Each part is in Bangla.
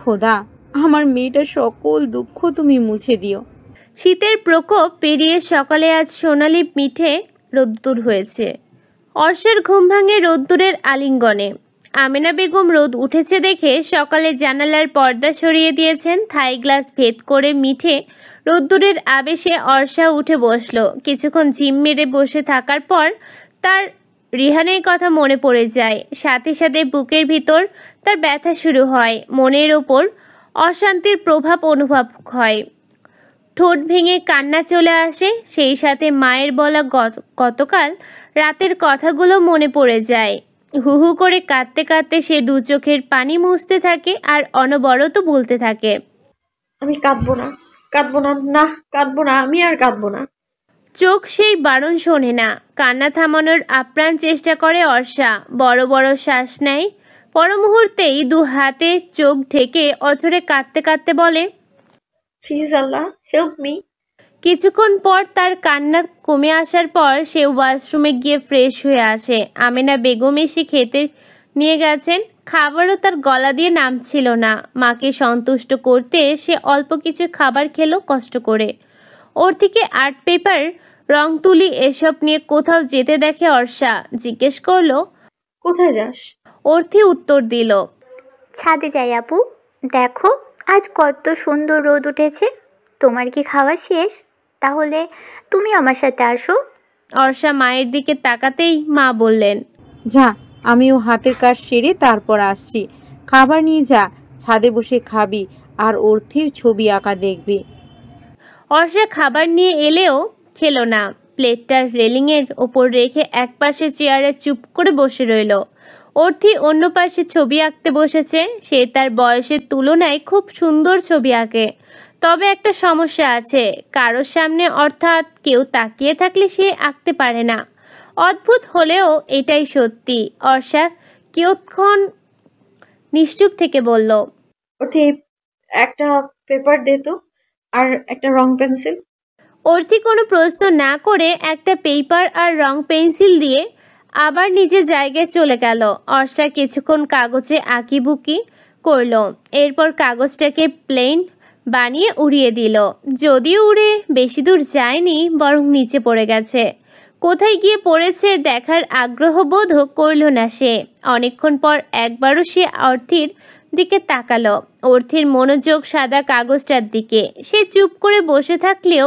খোদা, আমার মেয়েটার সকল দুঃখ তুমি মুছে দিও। শীতের প্রকোপ পেরিয়ে সকালে আজ সোনালি মিঠে রোদ্দুর হয়েছে। অর্ষার ঘুম ভাঙে রোদ্দুরের আলিঙ্গনে। আমেনা বেগম রোদ উঠেছে দেখে সকালে জানালার পর্দা সরিয়ে দিয়েছেন। থাই গ্লাস ভেদ করে মিঠে রোদ্দুরের আবেশে অর্ষা উঠে বসলো। কিছুক্ষণ ঝিম মেরে বসে থাকার পর তার রিহানের কথা মনে পড়ে যায়। সাথে সাথে বুকের ভিতর তার ব্যথা শুরু হয়, মনের ওপর অশান্তির প্রভাব অনুভব হয়, ঠোঁট ভেঙে কান্না চলে আসে। সেই সাথে মায়ের বলা গতকাল রাতের কথাগুলো মনে পড়ে যায়। হু হু করে কাঁদতে কাঁদতে সে দু চোখের পানি মুছতে থাকে আর অনবরত বলতে থাকে, আমি কাঁদবো না, কাঁদবো না, না কাঁদবো না, আমি আর কাঁদবো না। চোখ সেই বারণ শোনে না। কান্না থামানোর আপ্রাণ চেষ্টা করে অর্ষা, বড় বড় শ্বাস নেয়। পর মুহূর্তেই দু হাতে চোখ ঢেকে অঝরে কাঁদতে কাঁদতে বলে, প্লিজ আল্লাহ, হেল্প মি। কিছুক্ষণ পর তার কান্না কমে আসার পর সে ওয়াশরুমে গিয়ে ফ্রেশ হয়ে আসে। আমেনা বেগম এসে খেতে নিয়ে গেছেন। খাবারও তার গলা দিয়ে নামছিল না। মাকে সন্তুষ্ট করতে সে অল্প কিছু খাবার খেলো কষ্ট করে। ওর থেকে আর্ট পেপার, রং তুলি এসব নিয়ে কোথাও যেতে দেখে অর্ষা। জিজ্ঞেস করলো, কোথায় যাস? অর্থি উত্তর দিল, ছাদে যাই আপু, দেখো আজ কত সুন্দর রোদ উঠেছে। তোমার কি খাওয়া শেষ? তাহলে তুমি আমার সাথে আসো। অর্ষা মায়ের দিকে তাকাতেই মা বললেন, যা, আমিও হাতের কাজ সেরে তারপর আসছি। খাবার নিয়ে যা, ছাদে বসে খাবি আর অর্থির ছবি আঁকা দেখবি। অর্ষা খাবার নিয়ে এলেও খেলো না। প্লেটটার রেলিংয়ের ওপর রেখে একপাশে চেয়ারে চুপ করে বসে রইল। অর্থি অন্য পাশে ছবি আঁকতে বসেছে। সে তার বয়সের তুলনায় খুব সুন্দর ছবি আঁকে। তবে একটা সমস্যা আছে, কারোর সামনে অর্থাৎ কেউ তাকিয়ে থাকলে সে আঁকতে পারে না। অদ্ভুত হলেও এটাই সত্যি। অর্ষা কিয়ৎক্ষণ নিশ্চুপ থেকে বলল, অর্থি, একটা পেপার দে তো, আর একটা রং পেন্সিল। অর্থি কোনো প্রশ্ন না করে একটা পেপার আর রং পেন্সিল দিয়ে আবার নিজের জায়গায় চলে গেল। অর্ষা কিছুক্ষণ কাগজে আঁকিবুকি করলো। এরপর কাগজটাকে প্লেন বানিয়ে উড়িয়ে দিল। যদিও উড়ে বেশি দূর যায়নি, বরং নিচে পড়ে গেছে। কোথায় গিয়ে পড়েছে দেখার আগ্রহ বোধ করল না সে। অনেকক্ষণ পর একবারও সে অর্থির দিকে তাকালো। অর্থির মনোযোগ সাদা কাগজটার দিকে। সে চুপ করে বসে থাকলেও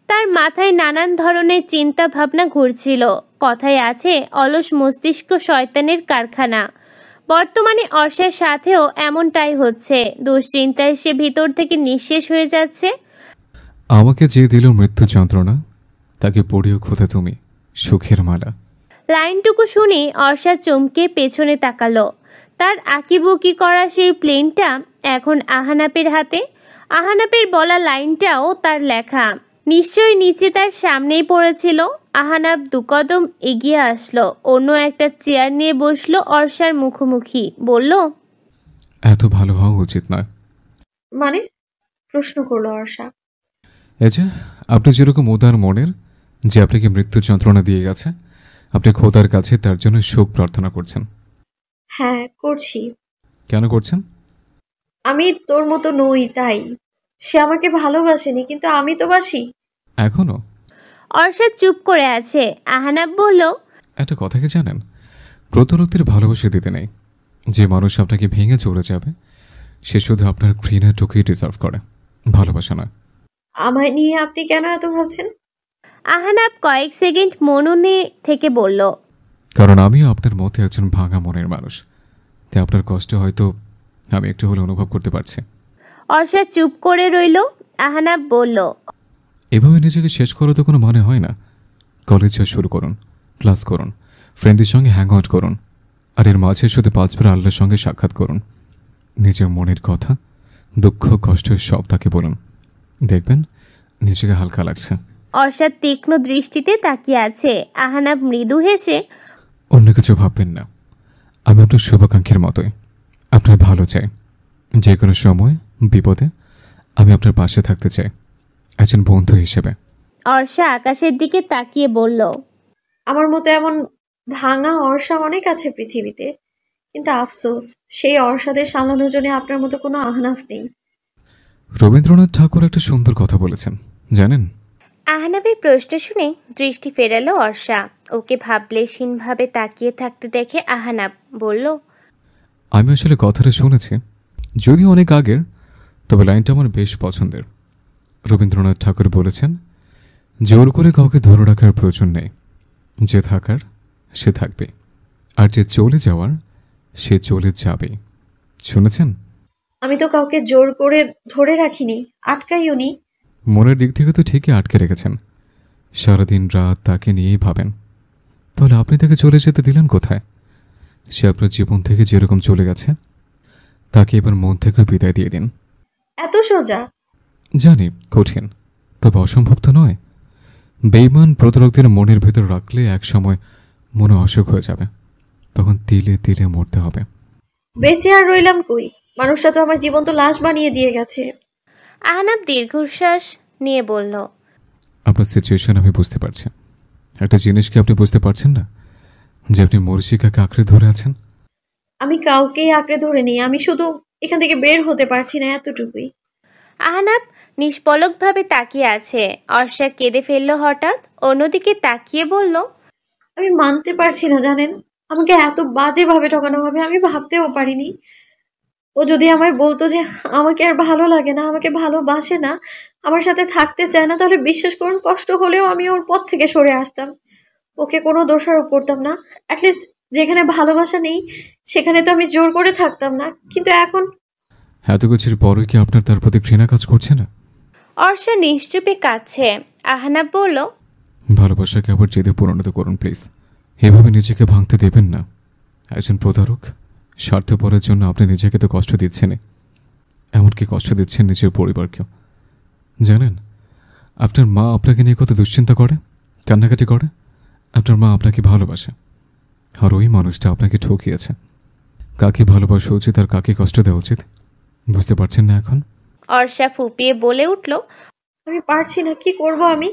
তার মাথায় নানান ধরনের চিন্তা ভাবনা ঘুরছিল। কথায় আছে, অলস মস্তিষ্ক শয়তানের কারখানা। বর্তমানে অর্ষার সাথেও এমনটাই হচ্ছে। দুশ্চিন্তায় সে ভিতর থেকে নিঃশেষ হয়ে যাচ্ছে। আমাকে যে দিল মৃত্যু যন্ত্রণা, তাকে পড়িও খোদা তুমি সুখের মালা। লাইনটুকু শুনে অর্ষা চমকে পেছনে তাকালো। তার আঁকিবুকি করা সেই প্লেনটা এখন আহানাপের হাতে। আহানাপের বলা লাইনটাও তার লেখা। নিশ্চয়ই নিচে তার সামনেই পড়েছিল। আহানাপ দুকদম এগিয়ে আসলো, অন্য একটা চেয়ার নিয়ে বসলো অর্ষার মুখোমুখি। বলল, এত ভালো হওয়া উচিত নয়। মানে? প্রশ্ন করলো অর্ষা। এই যে আপনি যেরকম উদার মনের, যে আপনাকে মৃত্যু যন্ত্রণা দিয়ে গেছে, আপনি খোদার কাছে তার জন্য শোক প্রার্থনা করছেন। হ্যাঁ, করছি। কেন করছেন? আমি তোর মতো নই, তাই। সে আমাকে ভালোবাসেনি, কিন্তু আমি তো বাসি। এখনো? অর্ষা চুপ করে আছে। আহানাপ বলল, একটা কথা কি জানেন, প্রতারকদের ভালোবাসা দিতে নেই। যে মানুষ আপনাকে ভেঙে চলে যাবে, সে শুধু আপনার ঘৃণাটুকুই ডিজার্ভ করে, ভালোবাসা নয়। আমায় নিয়ে আপনি কেন এত ভাবছেন? আহানাপ কয়েক সেকেন্ড মননে থেকে বলল, কারণ আমিও আপনার মতে একজন ভাঙা মনের মানুষ, তাই আপনার কষ্ট হয়তো আমি একটু হলে অনুভব করতে পারছি। অর্ষা চুপ করে রইল। আহানাপ বলল, এভাবে নিজেকে শেষ করা তো কোনো মানে হয় না। কলেজ শুরু করুন, ক্লাস করুন, ফ্রেন্ডদের সঙ্গে হ্যাং আউট করুন, আর এর মাঝে শুধু 5 বার আল্লাহর সঙ্গে সাক্ষাৎ করুন। নিজের মনের কথা, দুঃখ, কষ্ট সব তাকে বলুন, দেখবেন নিজেকে হালকা লাগছে। অর্ষা তীক্ষ্ণ দৃষ্টিতে তাকিয়ে আছে। আহানাপ মৃদু হেসে, অন্য কিছু ভাববেন না, আমি আপনার শুভাকাঙ্ক্ষীর মতোই, আপনার ভালো চাই। যে কোনো সময় বিপদে আমি আপনার পাশে থাকতে চাই, একজন বন্ধু হিসেবে। অর্ষা আকাশের দিকে তাকিয়ে বলল, আমার মতো এমন ভাঙা অর্ষা অনেক আছে পৃথিবীতে, কিন্তু আফসোস, সেই অর্ষাদের সামলানোর জন্য আপনার মতো কোনো আহনাফ নেই। রবীন্দ্রনাথ ঠাকুর একটা সুন্দর কথা বলেছেন জানেন? আহনাবের প্রশ্ন শুনে দৃষ্টি ফেরালো অর্ষা। ওকে ভাবলেশহীনভাবে তাকিয়ে থাকতে দেখে আহনাব বলল, আমি আসলে কথাটা শুনেছি, যদিও অনেক আগের, তবে লাইনটা আমার বেশ পছন্দের। রবীন্দ্রনাথ ঠাকুর বলেছেন, জোর করে কাউকে ধরে রাখার প্রয়োজন নেই, যে থাকার সে থাকবে, আর যে চলে যাওয়ার সে চলে যাবেই। শুনেছেন? আমি তো কাউকে জোর করে ধরে রাখিনি, আটকাইও নি। মনের দিক থেকে তো ঠিকই আটকে রেখেছেন। সারাদিন রাত তাকে নিয়েই ভাবেন, তাহলে আপনি তাকে চলে যেতে দিলেন কোথায়? সে আপনার জীবন থেকে যেরকম চলে গেছে, তাকে এবার মন থেকে বিদায় দিয়ে দিন। এত সোজা? জানি কঠিন, তবে অসম্ভব তো নয়। বেইমান প্রতারকদের মনের ভেতর রাখলে এক সময় মনে অসুখ হয়ে যাবে, তখন তিলে তিলে মরতে হবে। বেঁচে আর রইলাম কই? মানুষটা তো আমার জীবন তো লাশ বানিয়ে দিয়ে গেছে। আহনাব দীর্ঘশ্বাস নিয়ে বলল, আপনার সিচুয়েশন আমি বুঝতে পারছি। একটা জিনিস কি আপনি বুঝতে পারছেন না, যে আপনি মরিচিকাকে আঁকড়ে ধরে আছেন? আমি কাউকেই আঁকড়ে ধরে নেই, আমি শুধু এখান থেকে বের হতে পারছি না, এতটুকুই। আহনাব নিষ্পলকভাবে তাকিয়ে আছে। অর্ষা কেঁদে ফেলল হঠাৎ। অন্যদিকে তাকিয়ে বলল, আমি মানতে পারছি না জানেন, আমাকে এত বাজেভাবে ঠকানো হবে আমি ভাবতেও পারিনি। ও যদি আমায় বলতো যে আমাকে আর ভালো লাগে না, আমাকে ভালোবাসে না, আমার সাথে থাকতে চায় না, তাহলে বিশ্বাস করুন কষ্ট হলেও আমি ওর পথ থেকে সরে আসতাম, ওকে কোনো দোষারোপ করতাম না। অ্যাটলিস্ট যেখানে ভালোবাসা নেই সেখানে তো আমি জোর করে থাকতাম না, কিন্তু এখন এত কিছুর পরে কি আপনার তার প্রতি ঘৃণা কাজ করছে না? অর্ষা নিশ্চুপে কাঁদছে। আহনাব বলল, ভালোবাসাকে আবার জেদে পরিণত করুন প্লিজ। এভাবে নিজেকে ভাঙতে দেবেন না। একজন প্রতারক, স্বার্থপরের জন্য আপনি নিজেকে তো কষ্ট দিচ্ছেনই, এমনকি কষ্ট দিচ্ছেন নিজের পরিবারকেও। জানেন, আপনার মা আপনাকে নিয়ে কত দুশ্চিন্তা করে, কান্নাকাটি করে। আপনার মা আপনাকে ভালোবাসে, আর ওই মানুষটা আপনাকে ঠকিয়েছে। কাকে ভালোবাসা উচিত আর কাকে কষ্ট দেওয়া উচিত বুঝতে পারছেন না এখন? অর্ষা ফুপিয়ে বলে উঠল, আমি পারছি না, কি করব আমি?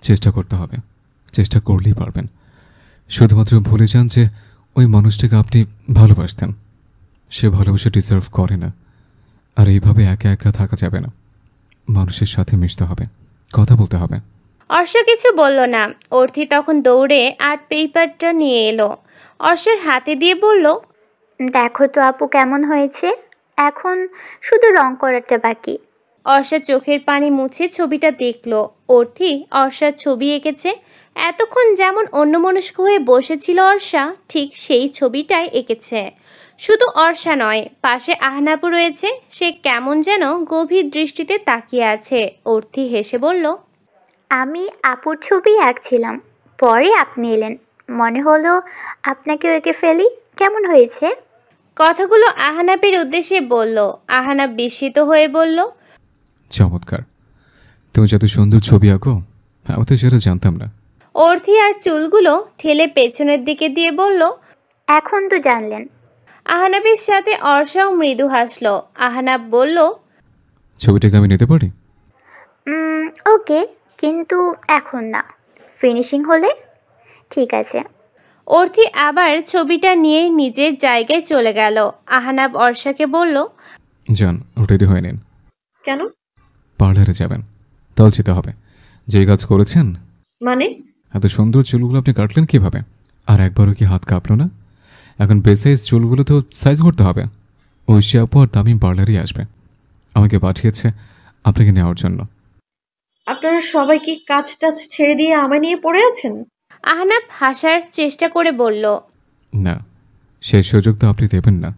চেষ্টা করতে হবে, চেষ্টা করলেই পারবেন। শুধুমাত্র ভুলে যান যে ওই মানুষটাকে আপনি ভালোবাসতেন। সে ভালোবাসা ডিজার্ভ করে না, আর এইভাবে একা একা থাকা যাবে না। মানুষের সাথে মিশতে হবে, কথা বলতে হবে। অর্ষা কিছু বলল না। অর্থি তখন দৌড়ে আর্ট পেপারটা নিয়ে এলো। অর্ষার হাতে দিয়ে বলল, দেখো তো আপু কেমন হয়েছে, এখন শুধু রং করাটা বাকি। অর্ষা চোখের পানি মুছে ছবিটা দেখল। অর্থি অর্ষার ছবি এঁকেছে। এতক্ষণ যেমন অন্যমনস্ক হয়ে বসেছিল অর্ষা, ঠিক সেই ছবিটাই এঁকেছে। শুধু অর্ষা নয়, পাশে আহনাবও রয়েছে। সে কেমন যেন গভীর দৃষ্টিতে তাকিয়ে আছে। অর্থি হেসে বলল, আমি আপুর ছবি আঁকছিলাম, পরে আপনি এলেন, মনে হলো আপনাকেও এঁকে ফেলি। কেমন হয়েছে? কথাগুলো আহনাবের উদ্দেশ্যে বলল। আহনাব বিস্মিত হয়ে বলল, চমৎকার, তুমি যত সুন্দর ছবি আঁকো আমি তো সেটা জানতাম না। অর্থি আর চুলগুলো ঠেলে পেছনের দিকে দিয়ে বলল, এখন তো জানলেন। আহনাবের সাথে অর্ষাও মৃদু হাসল। আহনাব বলল, ছবিটাকে আমি নিতে পারি? ওকে, কিন্তু এখন না, ফিনিশিং হলে ঠিক আছে। অর্থি আবার ছবিটা নিয়ে নিজের জায়গায় চলে গেল। আহনাব অর্ষাকে বলল, যান, রেডি হয়ে নিন। কেন? পার্লারে যাবেন, তাও যেতে হবে। যে কাজ করেছেন, মানে? এত সুন্দর চুলগুলো আপনি কাটলেন কিভাবে? আর একবারও কি হাত কাঁপলো না? এখন বেসাইজ চুলগুলো তো সাইজ করতে হবে। ঐশী আপু আর তামিম পার্লারই আসবে, আমাকে পাঠিয়েছে আপনাকে নেওয়ার জন্য। আপনারা সবাই কি কাজ টাজ ছেড়ে দিয়ে আমায় নিয়ে পড়ে আছেন? আহনাব হাসার চেষ্টা করে বলল, না, সেই সুযোগ তো আপনি দেবেন না।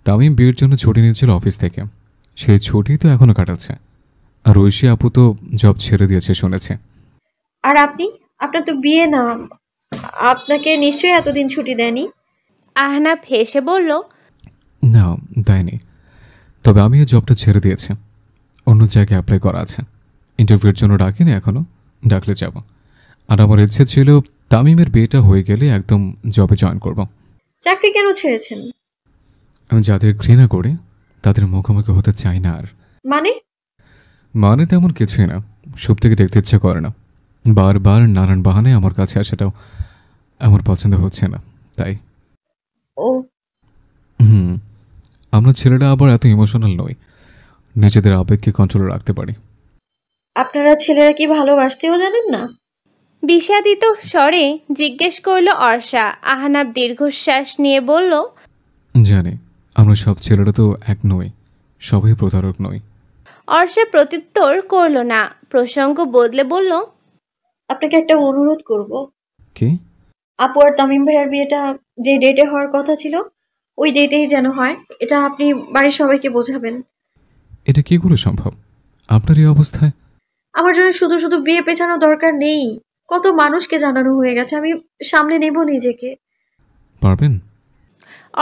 তামিম বিয়ের জন্য ছুটি নিয়েছিল অফিস থেকে, সেই ছুটি তো এখনো কাটাচ্ছে। আর ঐশী আপু তো জব ছেড়ে দিয়েছে শুনেছে। আর আপনি? আপনার তো বিয়ে না, আপনাকে নিশ্চয়ই এতদিন ছুটি দেয়নি। আহনাব হেসে বলল, না, দেয়নি, তবে আমি এই জবটা ছেড়ে দিয়েছি। অন্য জায়গায় অ্যাপ্লাই করা আছে। ইন্টারভিউর জন্য ডাকিনি এখনো, ডাকলে যাব। আর আমার ইচ্ছে ছিল তামিমের বিয়েটা হয়ে গেলে একদম জবে জয়েন করব। চাকরি কেন ছেড়েছেন? আমি যাদের ঘৃণা করি তাদের মুখোমুখি হতে চাই না আর। মানে তেমন কিছুই না, সব থেকে দেখতে ইচ্ছে করে না। বারবার নানান বাহানায় আমার কাছে আসাটাও আমার পছন্দ হচ্ছে না, তাই। ও, হুম, আমরা ছেলেরা আবার এত ইমোশনাল নই, নিজেদের আবেগকে কন্ট্রোলে রাখতে পারি। আপনারা ছেলেরা কি ভালোবাসতেও জানেন না? বিষাদিত স্বরে জিজ্ঞেস করলো অর্ষা। আহনাব দীর্ঘশ্বাস নিয়ে বলল, জানি, আমরা সব ছেলেরা তো এক নই, সবাই প্রতারক নই। অর্ষা প্রত্যুত্তর করল না, প্রসঙ্গ বদলে বলল, আপনাকে একটা অনুরোধ করব। কি? আপু আর তামিম ভাইয়ের বিয়েটা যে ডেটে হওয়ার কথা ছিল ওই ডেটেই যেন হয়, এটা আপনি বাড়ির সবাইকে বোঝাবেন। এটা কি করে সম্ভব আপনার এই অবস্থায়? আমার জন্য শুধু শুধু বিয়ে পেছানো দরকার নেই, কত মানুষকে জানানো হয়ে গেছে, আমি সামনে নেব নিজেকে। পারবেন?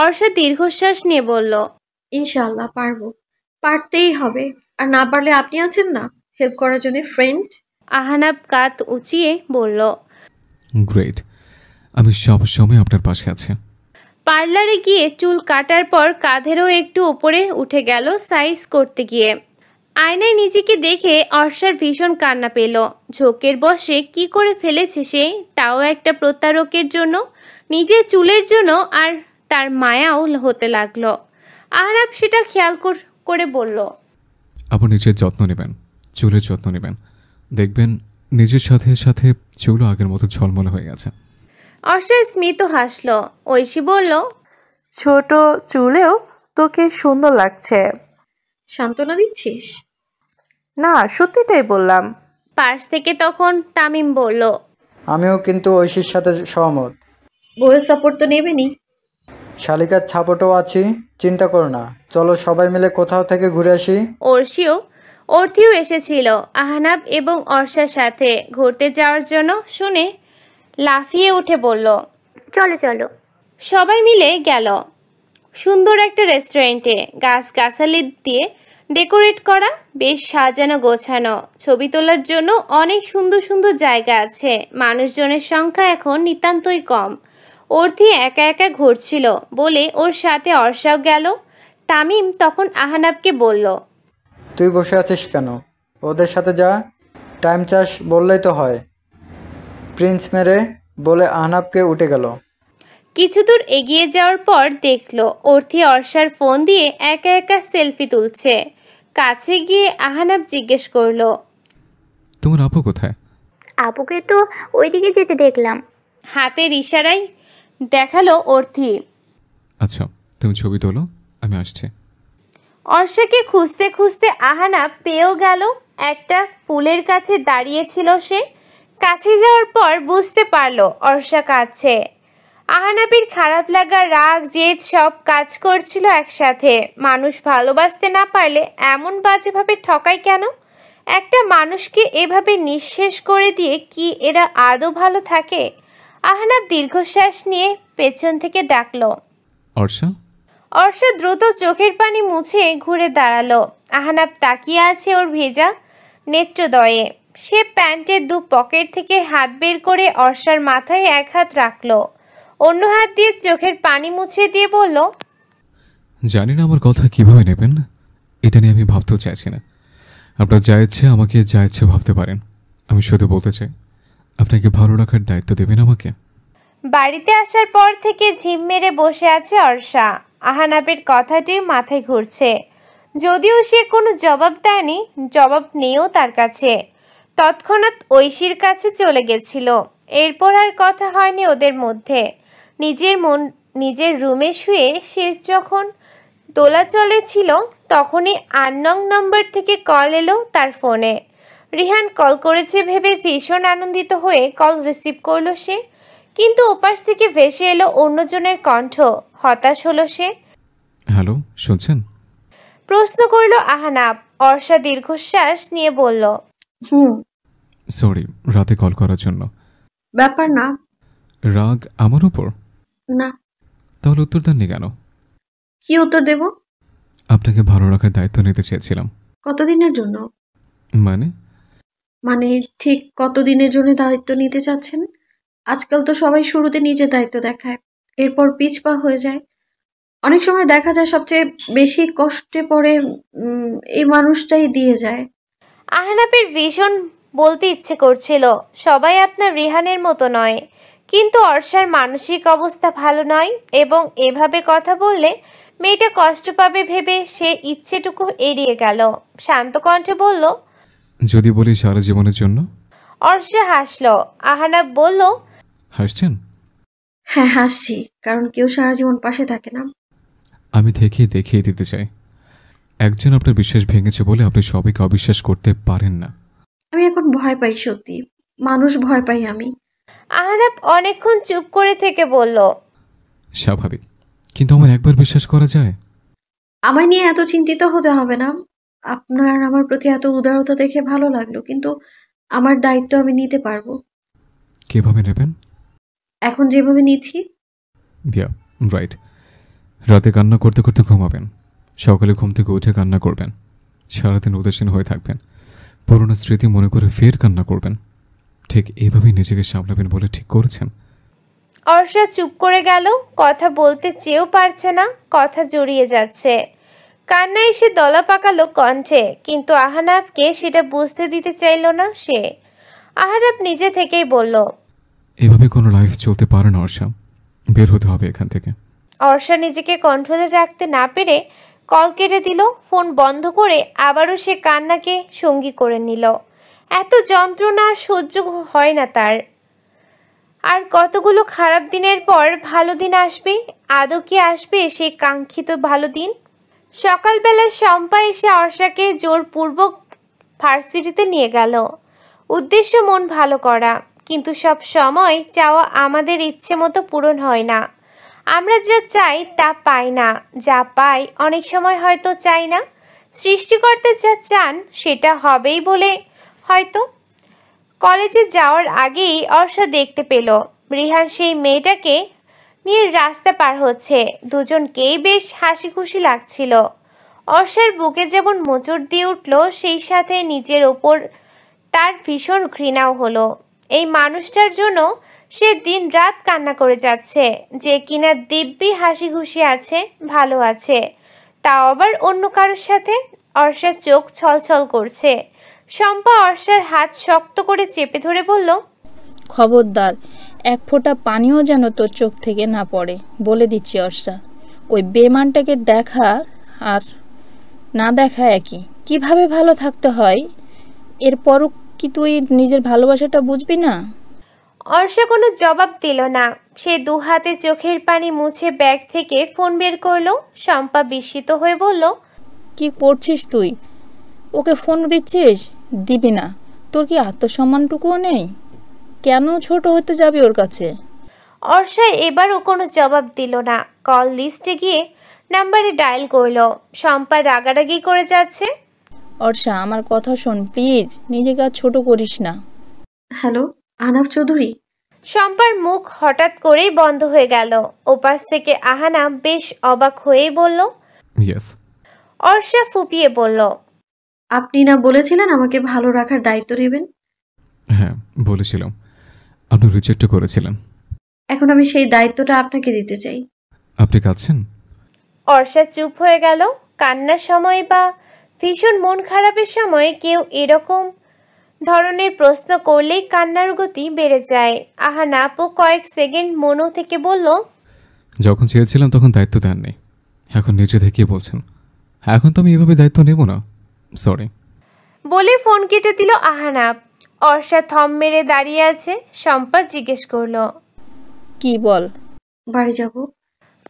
অর্ষা দীর্ঘশ্বাস নিয়ে বলল, ইনশাআল্লাহ পারবো, পারতেই হবে। আর না পারলে আপনি আছেন না হেল্প করার জন্য, ফ্রেন্ড। আহনাব কাঁধ উঁচিয়ে বলল, গ্রেট, আমি সব সময় আপনার পাশে আছি। পার্লারে গিয়ে চুল কাটার পর কাঁধেরও একটু উপরে উঠে গেল সাইজ করতে গিয়ে। আয়নায় নিজেকে দেখে অর্ষার ভীষণ কান্না পেল। ঝোঁকের বশে কি করে ফেলেছে সে, তাও একটা প্রতারকের জন্য, নিজের চুলের জন্য, আর তার মায়াও হতে লাগলো। আহনাব সেটা খেয়াল করে বলল, আবার নিজের যত্ন নেবেন, চুলের যত্ন নেবেন, দেখবেন নিজের সাথে সাথে চুলও আগের মতো ঝলমলে হয়ে গেছে। অর্ষা স্মিত হাসল। ঐশী বলল, ছোট চুলেও তোকে সুন্দর লাগছে। সান্ত্বনা দিচ্ছিস? না, সত্যিটাই বললাম। পাশ থেকে তখন তামিম বলল, আমিও কিন্তু ঐশীর সাথে সহমত। বউয়ের সাপোর্ট তো নেবেনি। শালিকার ছাপটও আছি, চিন্তা করো না। চলো সবাই মিলে কোথাও থেকে ঘুরে আসি। অর্থিও এসেছিল আহনাব এবং অর্ষার সাথে ঘুরতে যাওয়ার জন্য। শুনে লাফিয়ে উঠে বলল, চলো চলো। সবাই মিলে গেল সুন্দর একটা রেস্টুরেন্টে। গাছগাছালি দিয়ে ডেকোরেট করা, বেশ সাজানো গোছানো। ছবি তোলার জন্য অনেক সুন্দর সুন্দর জায়গা আছে। মানুষজনের সংখ্যা এখন নিতান্তই কম। অর্থি একা একা ঘুরছিল বলে ওর সাথে অর্ষাও গেল। তামিম তখন আহনাবকে বলল, তুই বসে আছিস কেন? ওদের সাথে যা, টাইম চাষ বললেই তো হয়। প্রিন্স মেরে বলে আহনাবকে উঠে গেল। কিছু দূর এগিয়ে যাওয়ার পর দেখলো অর্থি অর্ষার ফোন দিয়ে একা একা সেলফি তুলছে। কাছে গিয়ে আহনাব জিজ্ঞেস করলো, তোমার আপু কোথায়? আপুকে তো ওইদিকে যেতে দেখলাম। হাতের ইশারায় দেখালো অর্থি। আচ্ছা, তুমি ছবি তোলো, আমি আসছি। অর্ষাকে খুঁজতে খুঁজতে আহনাব পেয়েও গেল। একটা ফুলের কাছে দাঁড়িয়েছিল সে। কাছে যাওয়ার পর বুঝতে পারলো অর্ষা কাঁদছে। আহনাবের খারাপ লাগা, রাগ, জেদ সব কাজ করছিল একসাথে। মানুষ ভালোবাসতে না পারলে এমন বাজেভাবে ঠকায় কেন? একটা মানুষকে এভাবে নিঃশেষ করে দিয়ে কি এরা আদৌ ভালো থাকে? আহনাব দীর্ঘশ্বাস নিয়ে পেছন থেকে ডাকলো, অর্ষা। অর্ষা দ্রুত চোখের পানি মুছে ঘুরে দাঁড়ালো। আহনাব তাকিয়ে আছে ওর ভেজা নেত্রদয়ে। সে প্যান্টের দু পকেট থেকে হাত বের করে অর্ষার মাথায় এক হাত রাখলো, অন্য হাত দিয়ে চোখের পানি মুছে দিয়ে বলল, জানি না আমার কথা কিভাবে নেবেন, এটা নিয়ে আমি ভাবতেও চাইছি না। আপনার যা ইচ্ছে আমাকে যা ইচ্ছে ভাবতে পারেন। আমি শুধু বলতে চাই, আপনাকে ভালো রাখার দায়িত্ব দেবেন আমাকে। বাড়িতে আসার পর থেকে ঝিম মেরে বসে আছে অর্ষা। আহনাবের কথাটি মাথায় ঘুরছে। যদিও সে কোনো জবাব দেয়নি, জবাব নেও তার কাছে। তৎক্ষণাৎ ঐশীর কাছে চলে গেছিল। এরপর আর কথা হয়নি ওদের মধ্যে। নিজের রুমে শুয়ে সে যখন দোলাচলে ছিল তখনই আননোন নম্বর থেকে কল এলো তার ফোনে। রিহান কল করেছে ভেবে ভীষণ আনন্দিত হয়ে কল রিসিভ করলো সে। কিন্তু ওপাশ থেকে ভেসে এলো অন্যজনের কণ্ঠ। হতাশ হলো সে। হ্যালো, শুনছেন? প্রশ্ন করলো আহনাব। অর্ষা দীর্ঘশ্বাস নিয়ে বলল, সরি রাতে কল করার জন্য। ব্যাপার না। রাগ আমার উপর? না। তাহলে উত্তর দেননি কেন? কি উত্তর দেব? আপনাকে ভালো রাখার দায়িত্ব নিতে চেয়েছিলাম। কতদিনের জন্য? মানে ঠিক কতদিনের জন্য দায়িত্ব নিতে চাচ্ছেন? আজকাল তো সবাই শুরুতে নিজের দায়িত্ব দেখায়, এরপর পিছপা হয়ে যায়। অনেক সময় দেখা যায় সবচেয়ে বেশি কষ্টে পড়ে এই মানুষটাই দিয়ে যায়। আহনাবের ভীষণ বলতে ইচ্ছে করছিল, সবাই আপনার রিহানের মতো নয়। কিন্তু অর্ষার মানসিক অবস্থা ভালো নয় এবং এভাবে কথা বললে মেয়েটা কষ্ট পাবে ভেবে সে ইচ্ছেটুকু এড়িয়ে গেল। শান্ত কণ্ঠে বলল, যদি বলি সারা জীবনের জন্য। অর্ষা হাসল। আহনাব বলল, হাসছেন? হ্যাঁ হাসছি, কারণ কেউ সারা জীবন পাশে থাকে না। আমি দেখিয়ে দিতে চাই, একজন আপনার বিশ্বাস ভেঙেছে বলে আপনি সবাইকে অবিশ্বাস করতে পারেন না। আমি এখন ভয় পাই, সত্যি মানুষ ভয় পাই আমি। আহনাব অনেকক্ষণ চুপ করে থেকে বলল, স্বাভাবিক, কিন্তু আমার একবার বিশ্বাস করা যায়? আমায় নিয়ে এত চিন্তিত হতে হবে না। আপনার আমার প্রতি এত উদারতা দেখে ভালো লাগলো, কিন্তু আমার দায়িত্ব আমি নিতে পারবো। কিভাবে নেবেন? এখন যেভাবে নিচ্ছি। রাইট। রাতে কান্না করতে করতে ঘুমাবেন, সকালে ঘুম থেকে উঠে কান্না করবেন, সারাদিন উদাসীন হয়ে থাকবেন, পুরনো স্মৃতি মনে করে ফের কান্না করবেন। ঠিক এইভাবেই নিজেকে সামলাবেন বলে ঠিক করেছেন। অর্ষা চুপ করে গেল। কথা বলতে চেয়েও পারছে না, কথা জড়িয়ে যাচ্ছে। কান্না এসে দলা পাকালো কণ্ঠে, কিন্তু আহনাবকে সেটা বুঝতে দিতে চাইল না সে। আহনাব নিজে থেকেই বলল, এভাবে কোনো লাইফ চলতে পারে না অর্ষা, বের হতে হবে এখান থেকে। অর্ষা নিজেকে কন্ট্রোলে রাখতে না পেরে কল কেটে দিল। ফোন বন্ধ করে আবারও সে কান্নাকে সঙ্গী করে নিল। এত যন্ত্রণা সহ্য হয় না তার। আর কতগুলো খারাপ দিনের পর ভালো দিন আসবে? আদৌ কি আসবে সেই কাঙ্ক্ষিত ভালো দিন? সকালবেলা শম্পা এসে অর্ষাকে জোরপূর্বক ভার্সিটিতে নিয়ে গেল। উদ্দেশ্য মন ভালো করা, কিন্তু সব সময় চাওয়া আমাদের ইচ্ছে মতো পূরণ হয় না। আমরা যা চাই তা পাই না, যা পাই অনেক সময় হয়তো চাই না। সৃষ্টিকর্তা যা চান সেটা হবেই বলে হয়তো। কলেজে যাওয়ার আগেই অর্ষা দেখতে পেল রিহান সেই মেয়েটাকে নিয়ে রাস্তা পার হচ্ছে। দুজনকেই বেশ হাসি খুশি লাগছিল। অর্ষার বুকে যেমন মোচড় দিয়ে উঠল, সেই সাথে নিজের ওপর তার ভীষণ ঘৃণাও হলো। এই মানুষটার জন্য সে দিন রাত কান্না করে যাচ্ছে, যে কিনা দিব্যি হাসি খুশি আছে, ভালো আছে, তাও আবার অন্য কারোর সাথে। অর্ষার চোখ ছলছল করছে। শম্পা অর্ষার হাত শক্ত করে চেপে ধরে বলল, খবরদার, এক ফোঁটা পানিও যেন তোর চোখ থেকে না পড়ে, বলে দিচ্ছি অর্ষা। ওই বেমানটাকে দেখা আর না দেখা একই। কিভাবে ভালো থাকতে হয়, এরপরও কি তুই নিজের ভালোবাসাটা বুঝবি না? অর্ষা কোনো জবাব দিল না। সে দু হাতে চোখের পানি মুছে ব্যাগ থেকে ফোন বের করলো। শম্পা বিস্মিত হয়ে বলল, কি করছিস তুই? ওকে ফোন দিচ্ছিস? দিবি না? তোর কি আত্মসম্মানটুকুও নেই? কেন ছোট হতে যাবি ওর কাছে? অর্ষা এবারও কোনো জবাব দিল না। কল লিস্টে গিয়ে নাম্বারে ডায়াল করলো। শম্পা রাগারাগি করে যাচ্ছে। অর্ষা, আমার কথা শোন প্লিজ, নিজেকে আর ছোট করিস না। হ্যালো, আহনাব চৌধুরী। শম্পার মুখ হঠাৎ করেই বন্ধ হয়ে গেল। ওপাশ থেকে আহানা বেশ অবাক হয়েই বলল, ইয়েস। অর্ষা ফুপিয়ে বলল, আপনি না বলেছিলেন আমাকে ভালো রাখার দায়িত্ব নেবেন? হ্যাঁ বলেছিলাম, আপনি রিজেক্ট করেছিলেন। এখন আমি সেই দায়িত্বটা আপনাকে দিতে চাই। আপনি কাঁদছেন? অর্ষা চুপ হয়ে গেল। কান্নার সময় বা ভীষণ মন খারাপের সময় কেউ এরকম ধরনের প্রশ্ন করলেই কান্নার গতি বেড়ে যায়। আহানা আপু কয়েক সেকেন্ড মনও থেকে বলল, যখন চেয়েছিলাম তখন দায়িত্ব দেননি, এখন নিজে থেকেই বলছেন। এখন তো আমি এভাবে দায়িত্ব নেব না, সরি। বলে ফোন কেটে দিল আহানা। অর্ষা থম মেরে দাঁড়িয়ে আছে। শম্পা জিজ্ঞেস করলো, কি বল? বাড়ি যাব।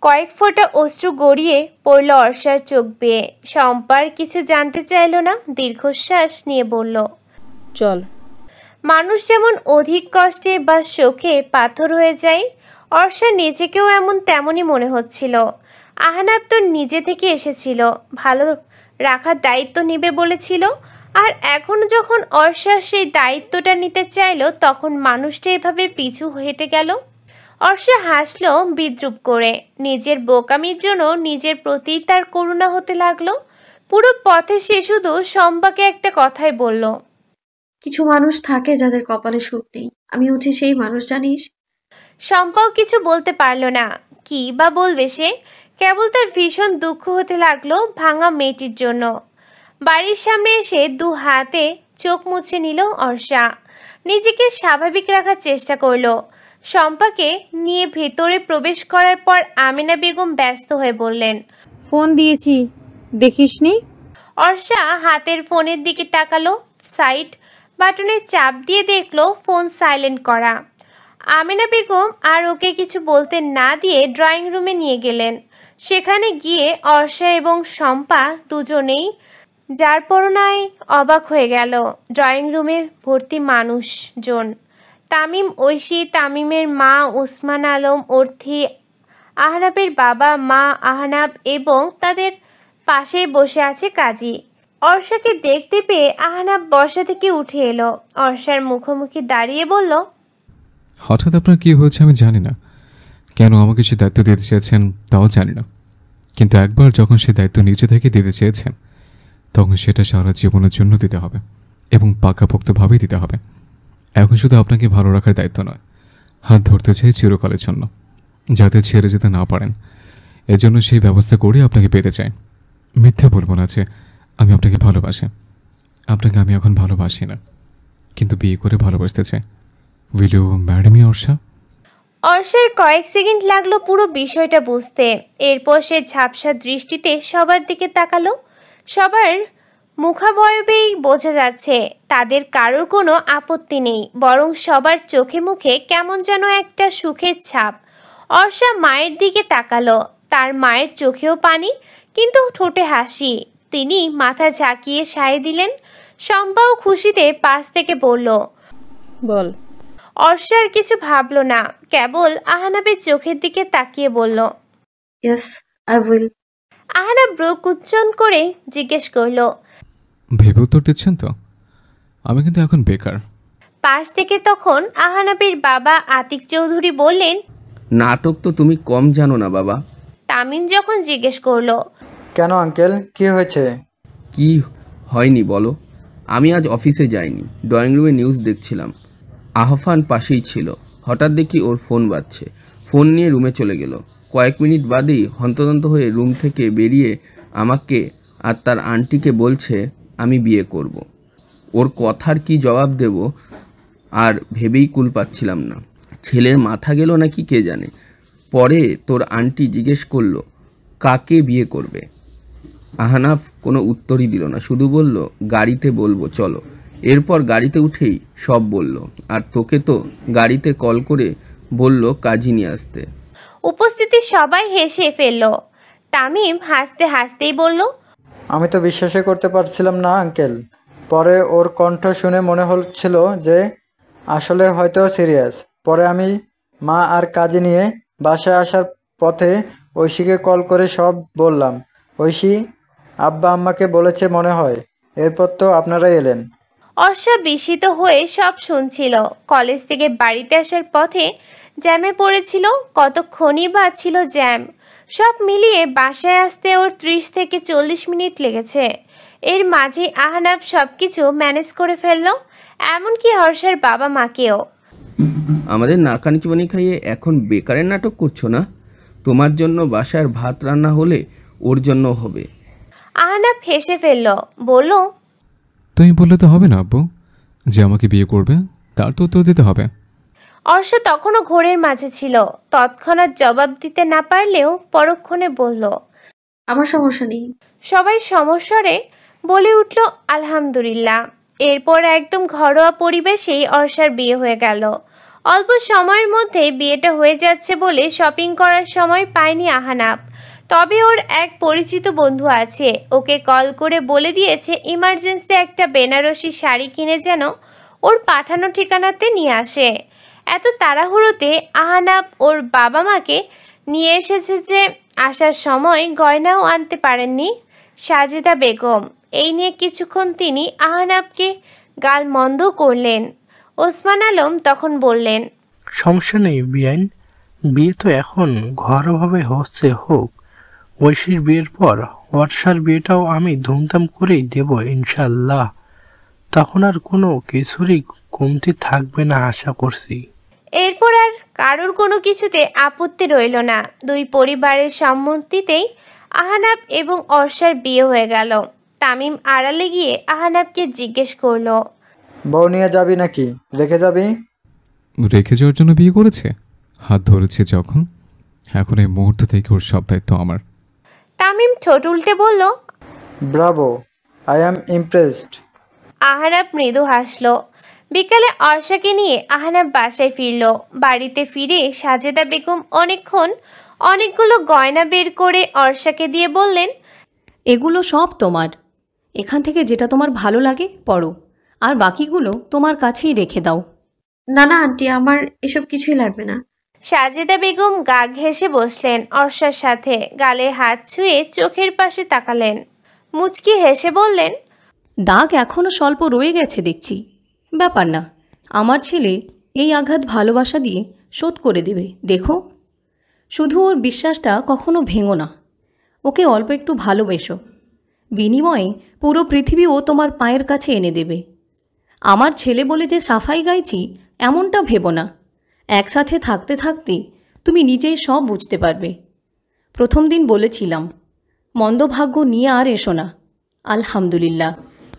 কয়েক ফোঁটা অশ্রু গড়িয়ে পড়ল অর্ষার চোখ বেয়ে। শম্পার কিছু জানতে চাইল না, দীর্ঘশ্বাস নিয়ে বলল, চল। মানুষ যেমন অধিক কষ্টে বা শোকে পাথর হয়ে যায়, অর্ষা নিজেকেও এমন তেমনই মনে হচ্ছিল। আহনাব তো নিজে থেকে এসেছিল, ভালো রাখার দায়িত্ব নেবে বলেছিল, আর এখন যখন অর্ষা সেই দায়িত্বটা নিতে চাইল, তখন মানুষটা এভাবে পিছু হেঁটে গেল। অর্ষা হাসল বিদ্রুপ করে। নিজের বোকামির জন্য নিজের প্রতি তার করুণা হতে লাগলো। পুরো পথে সে শুধু শম্পাকে একটা কথাই বলল, কিছু মানুষ থাকে যাদের কপালে সুখ নেই, আমি হচ্ছে সেই মানুষ, জানিস। শম্পাও কিছু বলতে পারল না। কি বা বলবে সে? কেবল তার ভীষণ দুঃখ হতে লাগলো ভাঙা মেয়েটির জন্য। বাড়ির সামনে এসে দু হাতে চোখ মুছে নিল অর্ষা। নিজেকে স্বাভাবিক রাখার চেষ্টা করলো। শম্পাকে নিয়ে ভেতরে প্রবেশ করার পর আমিনা বেগম ব্যস্ত হয়ে বললেন, ফোন দিয়েছি, দেখিসনি? অর্ষা হাতের ফোনের দিকে তাকালো, সাইড বাটনে চাপ দিয়ে দেখলো ফোন সাইলেন্ট করা। আমিনা বেগম আর ওকে কিছু বলতে না দিয়ে ড্রয়িং রুমে নিয়ে গেলেন। সেখানে গিয়ে অর্ষা এবং শম্পা দুজনেই যার পরনায় অবাক হয়ে গেল। ড্রয়িং রুমে ভর্তি মানুষজন। তামিম, ঐশী, তামিমের মা ওসমান আলম, অর্থী, আহনাবের বাবা মা আহনাব এবং তাদের পাশে বসে আছে কাজী। অর্ষাকে দেখতে পেয়ে আহনাব বসা থেকে উঠে এলো। অর্ষার মুখোমুখি দাঁড়িয়ে বলল, হঠাৎ আপনার কি হয়েছে আমি জানি না, কেন আমাকে সে দায়িত্ব দিতে চেয়েছেন তাও জানি না, কিন্তু একবার যখন সে দায়িত্ব নিজে থেকে দিতে চেয়েছেন তখন সেটা সারা জীবনের জন্য দিতে হবে এবং পাকাপোক্তভাবেই দিতে হবে। এখন শুধু আপনাকে ভালো রাখার দায়িত্ব নয়, হাত ধরতে চাই চিরকালের জন্য, যাতে ছেড়ে যেতে না পারেন। এজন্য সেই ব্যবস্থা করে আপনাকে পেতে চাই। মিথ্যে বলবো না যে আমি আপনাকে ভালোবাসি। আপনাকে আমি এখন ভালোবাসি না, কিন্তু বিয়ে করে ভালোবাসতে চাই। Will you marry me Arsha? অর্ষার কয়েক সেকেন্ড লাগলো পুরো বিষয়টা বুঝতে। এরপর সে ঝাপসা দৃষ্টিতে সবার দিকে তাকালো। সবার মুখাবয়বেই বোঝা যাচ্ছে তাদের কারোর কোনো আপত্তি নেই, বরং সবার চোখে মুখে কেমন যেন একটা সুখের ছাপ। অর্ষা মায়ের দিকে তাকালো। তার মায়ের চোখেও পানি, কিন্তু ঠোঁটে হাসি। তিনি মাথা ঝাঁকিয়ে সায় দিলেন। শম্পাও খুশিতে পাশ থেকে বলল, বল। অর্ষা আর কিছু ভাবলো না, কেবল আহনাবের চোখের দিকে তাকিয়ে বলল, ইয়েস, আই উইল। আহনাব ব্রু কুচ্চন করে জিজ্ঞেস করলো, ভেবে উত্তর দিচ্ছেন তো? আমি কিন্তু এখন বেকার। পাশ থেকে তখন আহনাবের বাবা আতিক চৌধুরী বললেন, নাটক তো তুমি কম জানো না বাবা। তামিম যখন জিজ্ঞেস করলো, কেন আঙ্কেল, কি হয়েছে? কি হয়নি বলো? আমি আজ অফিসে যাইনি, ড্রয়িং রুমে নিউজ দেখছিলাম। আহফান পাশেই ছিল, হঠাৎ দেখি ওর ফোন বাজছে। ফোন নিয়ে রুমে চলে গেল। কয়েক মিনিট বাদেই হন্তদন্ত হয়ে রুম থেকে বেরিয়ে আমাকে আর তার আন্টিকে বলছে আমি বিয়ে করব। ওর কথার কি জবাব দেব আর ভেবেই কুল পাচ্ছিলাম না। ছেলের মাথা গেল নাকি কে জানে। পরে তোর আন্টি জিজ্ঞেস করলো কাকে বিয়ে করবে। আহনাফ কোনো উত্তরই দিল না, শুধু বলল গাড়িতে বলবো চলো। এরপর গাড়িতে উঠেই সব বলল, আর তোকে তো গাড়িতে কল করে বলল কাজী নিয়ে আসতে। উপস্থিতি সবাই হেসে ফেলল। তামিম হাসতে হাসতেই বলল, আমি তো বিশ্বাসই করতে পারছিলাম না আঙ্কেল। পরে ওর কণ্ঠ শুনে মনে হচ্ছিল যে আসলে হয়তো সিরিয়াস। পরে আমি মা আর কাজে নিয়ে বাসায় আসার পথে ঐশীকে কল করে সব বললাম। ঐশী আব্বা আম্মাকে বলেছে মনে হয়। এরপর তো আপনারাই এলেন। অর্ষা বিস্মিত হয়ে সব শুনছিল। কলেজ থেকে বাড়িতে আসার পথে জ্যামে পড়েছিল, কতক্ষণই বা ছিল জ্যাম। সব মিলিয়ে বাসায় আসতে ওর 30 থেকে 40 মিনিট লেগেছে। এর মাঝে আহনাব সব কিছু ম্যানেজ করে ফেলল, এমনকি হর্ষার বাবা মাকেও। আমাদের নাকানি চুবানি খাইয়ে এখন বেকারের নাটক করছো না? তোমার জন্য বাসার ভাত রান্না হলে ওর জন্য হবে। আহনাব হেসে ফেলল, বলল, তুমি বললে তো হবে না আব্বু, যে আমাকে বিয়ে করবে তার তো উত্তর দিতে হবে। অর্ষা তখনও ঘোরের মাঝে ছিল। তৎক্ষণাৎ জবাব দিতে না পারলেও পরক্ষণে বলল, আমার সমস্যা নেই। সবাই সমস্বরে বলে উঠল আলহামদুলিল্লাহ। এরপর একদম ঘরোয়া পরিবেশেই অর্ষার বিয়ে হয়ে গেল। অল্প সময়ের মধ্যে বিয়েটা হয়ে যাচ্ছে বলে শপিং করার সময় পায়নি আহনাব। তবে ওর এক পরিচিত বন্ধু আছে, ওকে কল করে বলে দিয়েছে ইমার্জেন্সি একটা বেনারসি শাড়ি কিনে যেন ওর পাঠানো ঠিকানাতে নিয়ে আসে। এত তাড়াহুড়োতে আহনাব ওর বাবা মাকে নিয়ে এসেছে যে আসার সময় গয়নাও আনতে পারেননি সাজেদা বেগম। এই নিয়ে কিছুক্ষণ তিনি আহনাবকে গালমন্দ করলেন। ওসমান আলম তখন বললেন, সমস্যা নেই বিয়াইন, বিয়ে তো এখন ঘরোয়াভাবে হচ্ছে, হোক। ঐশীর বিয়ের পর ওয়ার্ষার বিয়েটাও আমি ধুমধাম করেই দেব ইনশাল্লাহ। তখন আর কোনো কিছুরই কমতি থাকবে না আশা করছি। এরপর আর কারোর কোনো কিছুতে আপত্তি রইল না। দুই পরিবারের সম্মতিতেই আহনাব এবং অর্ষার বিয়ে হয়ে গেল। তামিম আড়ালে গিয়ে আহনাবকে জিজ্ঞেস করলো, বউ নিয়ে যাবি নাকি রেখে যাবি? রেখে যাওয়ার জন্য বিয়ে করেছে? হাত ধরেছে যখন, এখন এই মুহূর্ত থেকে ওর সব দায়িত্ব আমার। তামিম ঠোঁট উল্টে বলল, Bravo, I am impressed. Ahnab মৃদু হাসল। বিকালে অর্ষাকে নিয়ে আহনাব বাসায় ফিরল। বাড়িতে ফিরে সাজেদা বেগম অনেকগুলো গয়না বের করে অর্ষাকে দিয়ে বললেন, এগুলো সব তোমার, এখান থেকে যেটা তোমার ভালো লাগে পড়ো, আর বাকিগুলো তোমার কাছেই রেখে দাও। না না আন্টি, আমার এসব কিছুই লাগবে না। সাজেদা বেগম গা ঘেঁষে বসলেন অর্ষার সাথে, গালে হাত ছুঁয়ে চোখের পাশে তাকালেন। মুচকি হেসে বললেন, দাগ এখনও স্বল্প রয়ে গেছে দেখছি। ব্যাপার না, আমার ছেলে এই আঘাত ভালোবাসা দিয়ে শোধ করে দেবে, দেখো। শুধু ওর বিশ্বাসটা কখনো ভেঙো না, ওকে অল্প একটু ভালোবেসো, বিনিময়ে পুরো পৃথিবী ও তোমার পায়ের কাছে এনে দেবে। আমার ছেলে বলে যে সাফাই গাইছি এমনটা ভেবো না, একসাথে থাকতে থাকতে তুমি নিজেই সব বুঝতে পারবে। প্রথম দিন বলেছিলাম মন্দ ভাগ্য নিয়ে আর এসো না, আলহামদুলিল্লাহ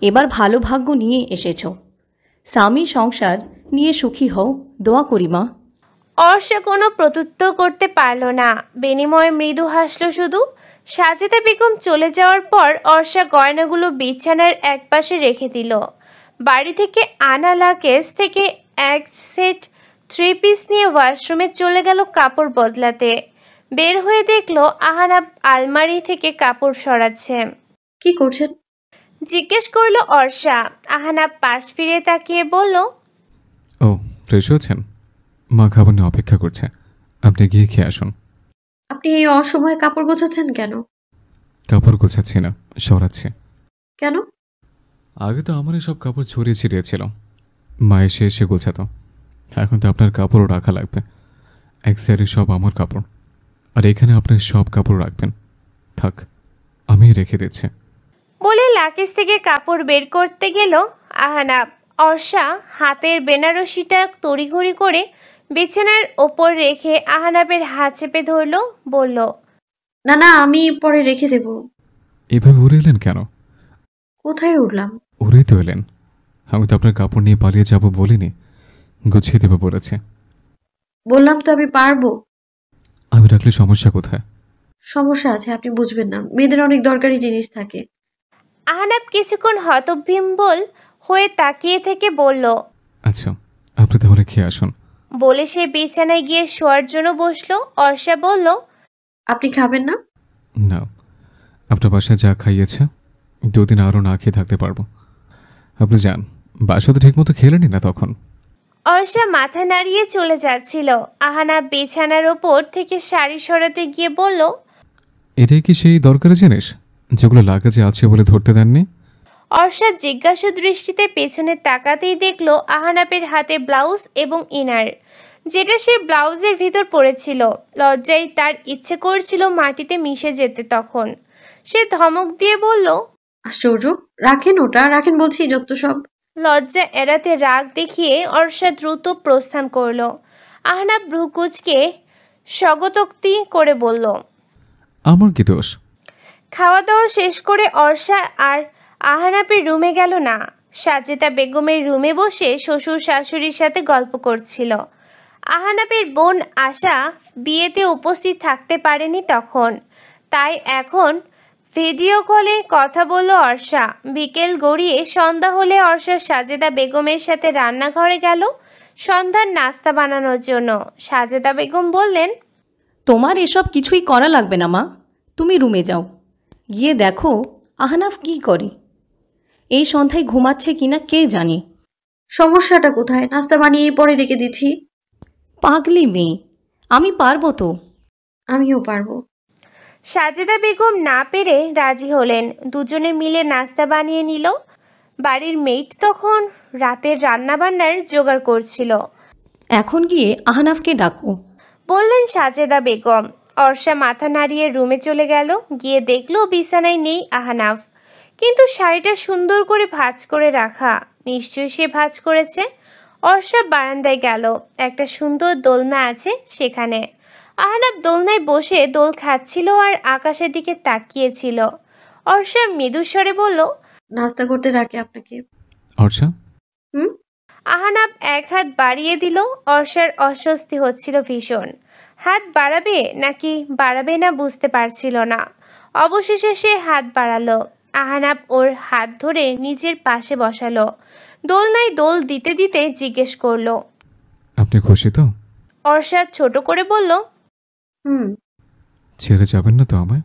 এবার ভালো ভাগ্য নিয়ে এসেছো। স্বামী সংসার নিয়ে সুখী হও, দোয়া করি মা। অর্ষা কোনো প্রত্যুত্তর করতে পারল না, বিনিময়ে মৃদু হাসল শুধু। সাজেদা বেগম চলে যাওয়ার পর অর্ষা গয়নাগুলো বিছানার একপাশে রেখে দিল। বাড়ি থেকে আনা লাগেজ থেকে এক সেট 3 পিস নিয়ে ওয়াশরুমে চলে গেল কাপড় বদলাতে। বের হয়ে দেখলো আহনাব আলমারি থেকে কাপড় সরাচ্ছে। কি করছেন? জিজ্ঞেস করলো অর্ষা। আহনাব পাশ ফিরে তাকিয়ে বলল, ও ফ্রেশ হয়েছেন? মা খাবার নিয়ে অপেক্ষা করছে, আপনি গিয়ে খেয়ে আসুন। আপনি এই অসময়ে কাপড় গোছাচ্ছেন কেন? কাপড় গোছাচ্ছি না, সরাচ্ছি। কেন? আগে তো আমার সব কাপড় ছড়িয়ে ছিটিয়েছিল, মা এসে এসে গোছাতো। এখন তো আপনার কাপড়ও রাখা লাগবে। এক সাইডে সব আমার কাপড়, আর এখানে আপনার সব কাপড় রাখবেন। থাক, আমি রেখে দিচ্ছি। বলে লাকেজ থেকে কাপড় বের করতে গেল আহনাব। অর্ষা হাতের বেনারসিটা তড়িঘড়ি করে বিছানার ওপর রেখে আহনাবের হাত চেপে ধরল, বলল, না না, আমি পরে রেখে দেব। এভাবে উড়ে এলেন কেন? কোথায় উঠলাম? উড়েই তো এলেন। আমি তো আপনার কাপড় নিয়ে পালিয়ে যাব বলিনি, গুছিয়ে দেবো বলেছে। বললাম তো আমি পারবো। আমি রাখলে সমস্যা কোথায়? সমস্যা আছে, আপনি বুঝবেন না। মেয়েদের অনেক দরকারি জিনিস থাকে। আহনাব কিছুক্ষণ হতবিহ্বল হয়ে তাকিয়ে থেকে বলল, আচ্ছা, আপনি তাহলে খেয়ে আসুন। বলে সে বিছানায় গিয়ে শোয়ার জন্য বসলো। অর্ষা বলল, আপনি খাবেন না? না, আপনার বাসায় যা খাইয়েছে 2 দিন আরও না খেয়ে থাকতে পারবো। আপনি যান, বাসা তো ঠিক মতো খেলেনি না তখন। অর্ষা মাথা নাড়িয়ে চলে যাচ্ছিল। আহনাব বিছানার ওপর থেকে শাড়ি সরাতে গিয়ে বলল, এটাই কি সেই দরকারি জিনিস যেগুলো লাগেজে আছে বলে ধরতে দেননি? অর্ষা জিজ্ঞাসু দৃষ্টিতে পেছনে তাকাতেই দেখলো আহনাবের হাতে ব্লাউজ এবং ইনার, যেটা সে ব্লাউজের ভিতর পড়েছিল। লজ্জায় তার ইচ্ছে করছিল মাটিতে মিশে যেতে। তখন সে ধমক দিয়ে বলল, আশ্চর্য, রাখেন ওটা, রাখেন বলছি, যত সব। লজ্জা এড়াতে রাগ দেখিয়ে অর্ষা দ্রুত প্রস্থান করল। আহনাব ভ্রুকুচকে স্বগতোক্তি করে বলল, আমার কি দোষ? খাওয়া দাওয়া শেষ করে অর্ষা আর আহনাবের রুমে গেল না, সাজেদা বেগমের রুমে বসে শ্বশুর শাশুড়ির সাথে গল্প করছিল। আহনাবের বোন আশা বিয়েতে উপস্থিত থাকতে পারেনি তখন, তাই এখন ভিডিও কলে কথা বলল অর্ষা। বিকেল গড়িয়ে সন্ধ্যা হলে অর্ষা সাজেদা বেগমের সাথে রান্নাঘরে গেল সন্ধ্যার নাস্তা বানানোর জন্য। সাজেদা বেগম বললেন, তোমার এসব কিছুই করা লাগবে না মা, তুমি রুমে যাও, গিয়ে দেখো আহনাফ কি করে। এই সন্ধ্যায় ঘুমাচ্ছে কিনা কে জানে। সমস্যাটা কোথায়? নাস্তা বানিয়ে পরে রেখে দিচ্ছি। পাগলি মেয়ে, আমি পারবো তো। আমিও পারবো। সাজেদা বেগম না পেরে রাজি হলেন। দুজনে মিলে নাস্তা বানিয়ে নিল। বাড়ির মেয়েট তখন রাতের রান্নাবান্নার জোগাড় করছিল। এখন গিয়ে আহনাফকে ডাকো, বললেন সাজেদা বেগম। অর্ষা মাথা নাড়িয়ে রুমে চলে গেল। গিয়ে দেখলো বিছানায় নেই আহনাফ, কিন্তু শাড়িটা সুন্দর করে ভাঁজ করে রাখা। নিশ্চয়ই সে ভাঁজ করেছে। অর্ষা বারান্দায় গেল, একটা সুন্দর দোলনা আছে সেখানে। আহনাফ দোলনায় বসে দোল খাচ্ছিল আর আকাশের দিকে তাকিয়েছিল। অর্ষা মৃদুস্বরে বলল, নাস্তা করতে ডাকে আপনাকে। অর্ষা? আহনাফ এক হাত বাড়িয়ে দিল। অর্ষার অস্বস্তি হচ্ছিল ভীষণ। হাত বাড়াবে নাকি বাড়াবে না বুঝতে পারছিল না। অবশেষে সে হাত বাড়ালো। আহনাব ওর হাত ধরে নিজের পাশে বসালো। দোলনায় দোল দিতে দিতে জিজ্ঞেস করলো, আপনি খুশি তো? অর্ষাদ ছোট করে বলল, ছেড়ে যাবেন না তো আমায়?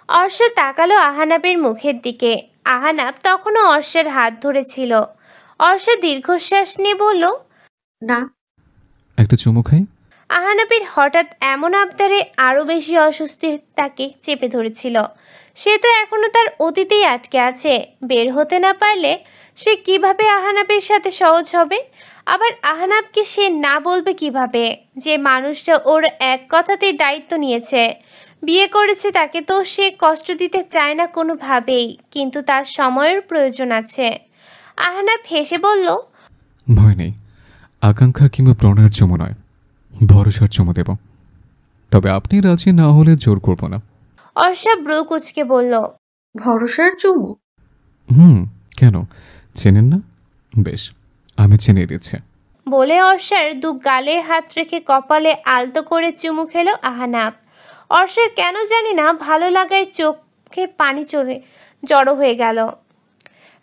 অর্ষা তাকালো আহনাবের মুখের দিকে। আহনাব তখনও অর্ষার হাত ধরেছিল। অর্ষা দীর্ঘশ্বাস নিয়ে বলল, না। একটা চুমু খাই? আহনাবের হঠাৎ এমন আবদারে আরো বেশি অস্বস্তি তাকে চেপে ধরেছিল। সে তো এখনো তার অতীতেই আটকে আছে। বের হতে না পারলে সে কিভাবে আহনাবের সাথে সহজ হবে? আবার আহনাবকে সে না বলবে কিভাবে? যে মানুষটা ওর এক কথাতেই দায়িত্ব নিয়েছে, বিয়ে করেছে, তাকে তো সে কষ্ট দিতে চায় না কোনোভাবেই, কিন্তু তার সময়ের প্রয়োজন আছে। আহনাব হেসে বলল, ভয় নেই, আকাঙ্ক্ষা কিংবা প্রণয়ের চুমু নয়, ভরসার চুমু দেব। তবে আপনি রাজি না হলে জোর করব না। অর্ষা ব্রু কুচকে বলল, ভরসার চুমু? কেন চেনেন না? বেশ, আমি চিনিয়ে দিচ্ছি। বলে অর্ষার দু গালে হাত রেখে কপালে আলতো করে চুমু খেলো আহনাব। অর্ষার কেন জানি না ভালো লাগায় চোখে পানি জড়ো হয়ে গেল।